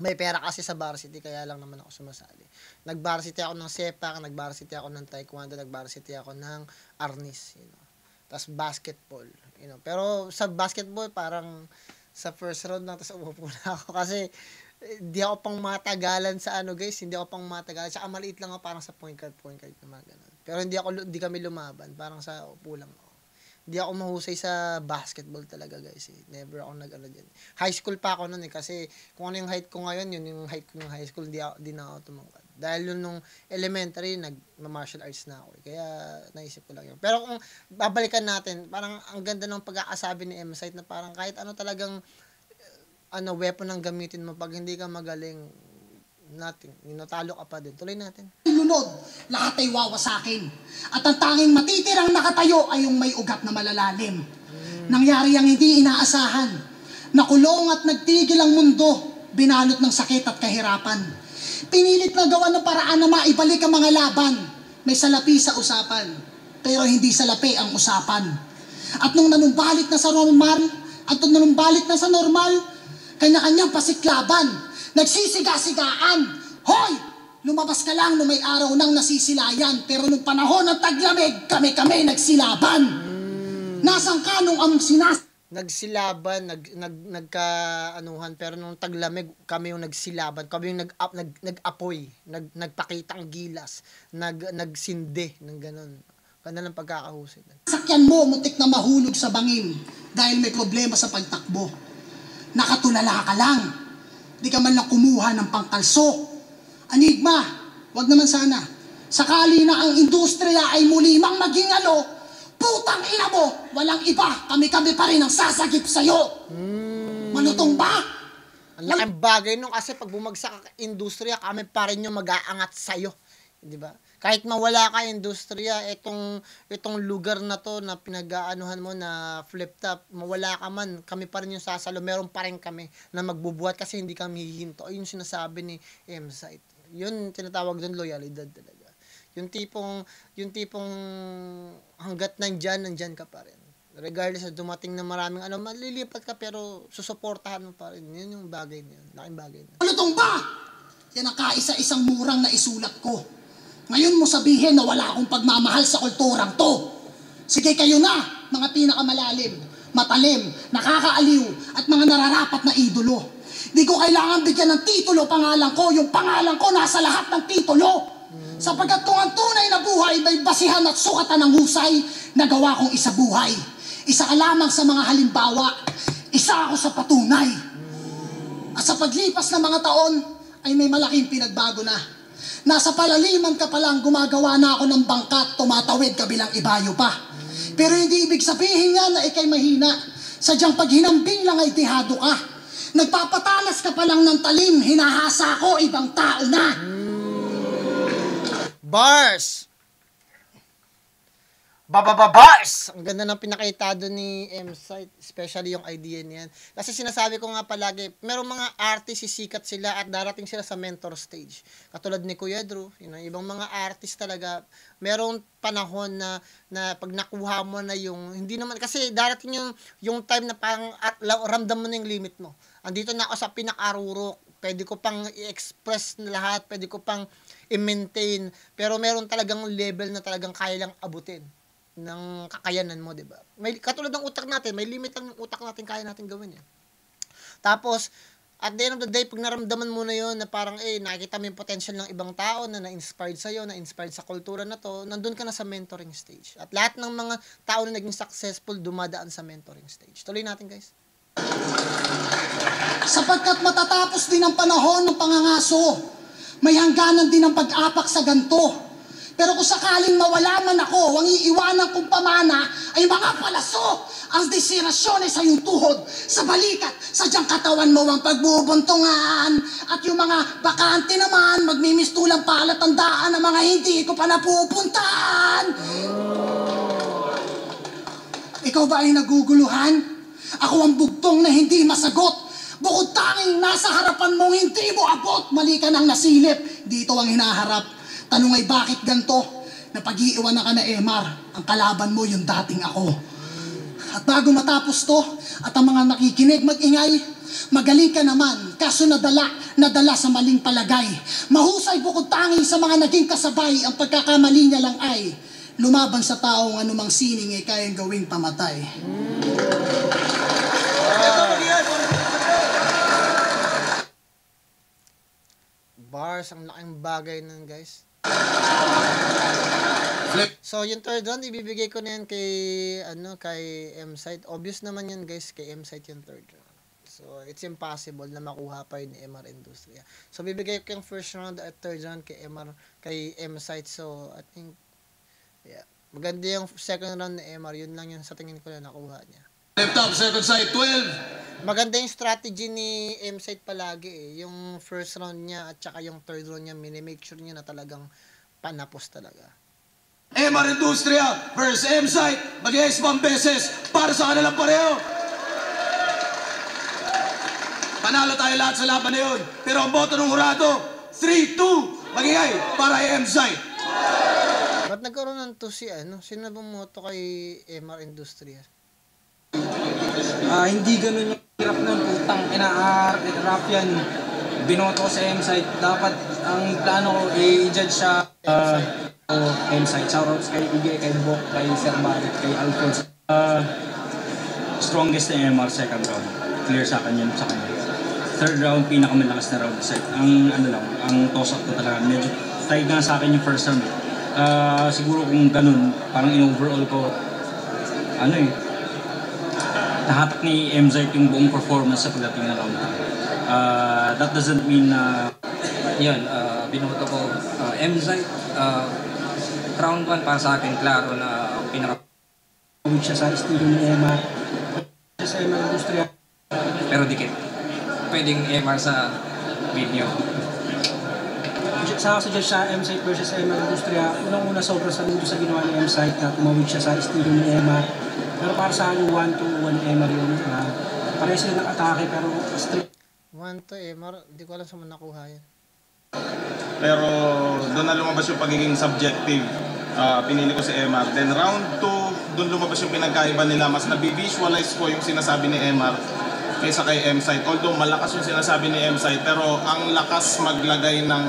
may pera kasi sa varsity, kaya lang naman ako sumasali. Nag-varsity ako ng sepak, nag-varsity ako ng taekwondo, nag-varsity ako ng Arnis, Tapos basketball, Pero sa basketball, parang sa first round lang, tapos umupo na ako. Kasi, di ako pang matagalan sa hindi ako pang matagalan. Tsaka maliit lang ako, parang sa point guard, mga ganun. Pero hindi kami lumaban, parang sa upo lang ako. Hindi ako mahusay sa basketball talaga, guys. Never ako dyan. High school pa ako nun kasi kung ano yung height ko ngayon, yun yung height ko ng high school, di na ako tumangkad. Dahil yun nung elementary, nag-martial arts na ako. Kaya naisip ko lang yun. Pero kung babalikan natin, parang ang ganda ng pag-aasabi ni M-Site na parang kahit ano talagang weapon ang gamitin mo, pag hindi ka magaling, nothing. Talo ka pa din. Tuloy natin. Lunod, lahat ay wawasakin. At ang tanging matitirang nakatayo ay yung may ugat na malalalim. Nangyari ang hindi inaasahan. Nakulong at nagtigil ang mundo, binalot ng sakit at kahirapan. Pinilit na gawa ng paraan na maibalik ang mga laban. May salapi sa usapan, pero hindi salapi ang usapan. At nung nanumbalik na sa normal, kanya-kanyang pasiklaban, nagsisiga-sigaan. Hoy! Lumabas ka lang nung may araw nang nasisilayan, pero nung panahon ng taglamig, kami nagsilaban. Nasang kanong ang nagsilaban, nagkaanuhan, pero nung taglamig, kami yung nagsilaban, kami yung nag-apoy, nagpakitang gilas, nagsindi, ng ganun. Ganda ng pagkakahusay. Sakyan mo, muntik na mahulog sa bangin dahil may problema sa pagtakbo. Nakatulala ka lang. Di ka man lang kumuha ng pangkalso. Anigma, wag naman sana. Sakali na ang industriya ay muli mang maging putang ina mo, walang iba, kami pa rin ang sasagip sa'yo. Malutong ba? Ang laking bagay nung kasi pag bumagsak ang industriya, kami pa rin yung mag-aangat sa'yo. Di ba? Kahit mawala ka industriya, itong lugar na to na pinag-aanuhan mo na flip top, mawala ka man, kami pa rin yung sasalo, meron pa rin kami na magbubuhat kasi hindi kami hihinto. Ayun sinasabi ni M-Site. Yun tinatawag doon loyalidad talaga. Yung tipong hanggat nandyan ka pa rin. Regardless na dumating na maraming malilipat ka pero susuportahan mo pa rin. Yun yung bagay na yun. Laking bagay na. Malutong ba? Yan ang kaisa-isang murang na isulat ko. Ngayon mo sabihin na wala akong pagmamahal sa kulturang to. Sige kayo na, mga pinakamalalim, matalim, nakakaaliw, at mga nararapat na idolo. Di ko kailangan bigyan ng titulo pangalan ko. Yung pangalan ko nasa lahat ng titulo. Sapagkat kung ang tunay na buhay may basihan at sukatan ng husay, nagawa kong isabuhay. Isa ka lamang sa mga halimbawa, isa ako sa patunay. At sa paglipas ng mga taon, ay may malaking pinagbago na. Nasa palaliman ka palang gumagawa na ako ng bangkat, tumatawid ka bilang ibayo pa. Pero hindi ibig sabihin nga na ikay mahina. Sadyang paghinambing lang ay tihado ka. Nagpapatalas ka pa lang ng talim, hinahasa ko, ibang tao na. Bars! Bars! Ang ganda ng pinakita doon ni M-Site, especially yung idea niyan. Kasi sinasabi ko nga palagi, merong mga artist, sisikat sila at darating sila sa mentor stage. Katulad ni Kuya Drew, ibang mga artist talaga, merong panahon na pag nakuha mo na yung, hindi naman, kasi darating yung time na parang ramdam mo na yung limit mo. Andito na ako sa pinakarurok, pwede ko pang i-express na lahat, pwede ko pang i-maintain, pero meron talagang level na talagang kaya lang abutin ng kakayanan mo, 'di ba? May katulad ng utak natin, may limit lang yung utak natin kaya natin gawin eh. Tapos at the end of the day, pag naramdaman mo na 'yon na parang nakikita mo yung potential ng ibang tao na na-inspired sa iyo, na-inspired sa kultura na 'to, nandun ka na sa mentoring stage. At lahat ng mga tao na naging successful dumadaan sa mentoring stage. Tuloy natin, guys. Sapagkat matatapos din ang panahon ng pangangaso, may hangganan din ang pag-apak sa ganto. Pero kung sakaling mawala man ako, ang iiwanan kong pamana ay mga palaso, ang desirasyon ay sa iyong tuhod, sa balikat, sadyang katawan mo ang pagbubuntungan. At yung mga bakante naman, magmimistulang palatandaan ng mga hindi ko pa napupuntahan. Ikaw ba ay naguguluhan? Ako ang bugtong na hindi masagot. Bukod tanging nasa harapan mong hindi mo abot, mali ka nang nasilip. Dito ang hinaharap. Tanong ay bakit ganto? Napag-iiwan na ka na Emar, ang kalaban mo yung dating ako. At bago matapos to, at ang mga nakikinig mag-ingay, magaling ka naman, kaso nadala sa maling palagay. Mahusay bukod tanging sa mga naging kasabay, ang pagkakamali niya lang ay lumaban sa taong anumang sining ay kayang gawing pamatay. Bars, ang laking bagay nun, guys. So, yung third round, ibibigay ko na yan kay M-Site. Obvious naman yan, guys, kay M-Site yung third round. So, it's impossible na makuha pa yun ni MR Industria. So, bibigay ko yung first round at third round kay M-Site. So, I think, yeah. Maganda yung second round ni MR. Yun lang yung sa tingin ko na nakuha niya. Left up, second side, 12. Maganda yung strategy ni M-Site palagi eh. Yung first round niya at saka yung third round niya, minimake sure niya na talagang panapos talaga. MR Industria versus M-Site. Mag-iis pang beses para sa kanilang pareho. Panalo tayo lahat sa laban na yun. Pero ang boto ng hurado, 3-2. Mag-iay para kay M-Site. Ba't nagkaroon ng to sino bumoto kay MR Industria? Hindi ganun yung hirap nun, putang ina-rap yan. Binoto sa M-Site. Dapat ang plano ko i-judge siya M-Site. Shoutouts kay Iggy, kay Bok, kay Sir Marit, kay Alphonse. Strongest na MR second round. Clear sa akin yun sa kanya. Third round, pinakamalakas na round. Ang toss-up ko talaga. Medyo tight nga sa akin yung first round. Siguro kung ganun, parang in-overall ko, nahatak ni M-Site yung buong performance sa pagdating na round. That doesn't mean binoto ko M-Site. Round 1 para sa akin, klaro na siya sa estilo ni MR. Siya sa MR Industria. pero dikit. Pwedeng MR sa video. Sa judge sa M-Site versus MR Industria, unang-una sobrang saludo sa ginawa ni M-Site na tumawid siya sa estilo ni MR. Pero para sa akin, 1-2-1 MR yun. Pareho sila ng atake pero strict. 1-2 MR, hindi ko alam saan mo nakuha yan. Pero doon na lumabas yung pagiging subjective. Pinili ko si MR. Then round 2, doon lumabas yung pinagkaiba nila. Mas nabivisualize ko yung sinasabi ni MR kaysa kay M-Site. Although malakas yung sinasabi ni M-Site, pero ang lakas maglagay ng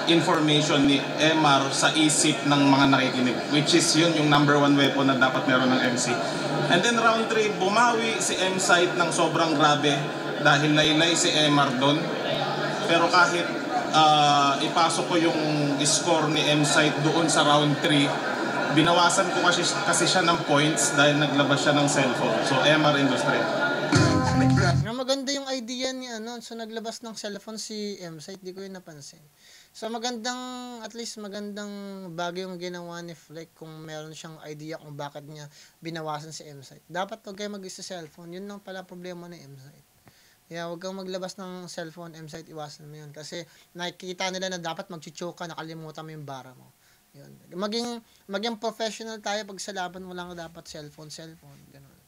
information ni MR sa isip ng mga nakikinig. Which is yun yung number 1 weapon na dapat meron ng MC. And then round 3, bumawi si M-Site ng sobrang grabe dahil laylay si MR doon. Pero kahit ipasok ko yung score ni M-Site doon sa round 3, binawasan ko kasi siya ng points dahil naglabas siya ng cellphone. So, MR Industria. Maganda yung idea ni so naglabas ng cellphone si M-Site, di ko yun napansin. So at least magandang bagay yung ginawa ni Fleck kung meron siyang idea kung bakit niya binawasan si M-Site. Dapat huwag kayo mag-cellphone. Yun lang pala problema ng M-Site. Kaya huwag kang maglabas ng cellphone, M-Site, iwasan mo yun. Kasi nakikita nila na dapat mag-choke ka, nakalimutan mo yung bara mo. Yun. Maging professional tayo pag sa laban mo lang dapat cellphone. Ganun.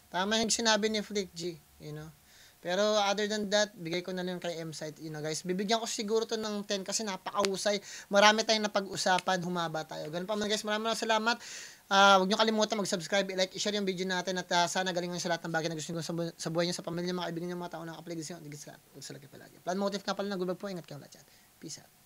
Tama yung sinabi ni Flick G, you know. Pero other than that, bigay ko na lang kay M-Site, you know, guys. Bibigyan ko siguro to ng 10 kasi napakahusay. Marami tayong napag-usapan, humaba tayo. Ganun pa man, guys. Maraming salamat. Huwag nyo kalimutan mag-subscribe, i-like, i-share yung video natin at sana galingan sa lahat ng bagay na gusto nyo sa buhay nyo, sa pamilya, mga kaibigan nyo, mga tao na kapaligisan nyo. Digit sa lahat. Huwag sa lagi palagi. Plan motive ka pala na gulbag po. Ingat kayo lahat yan. Peace out.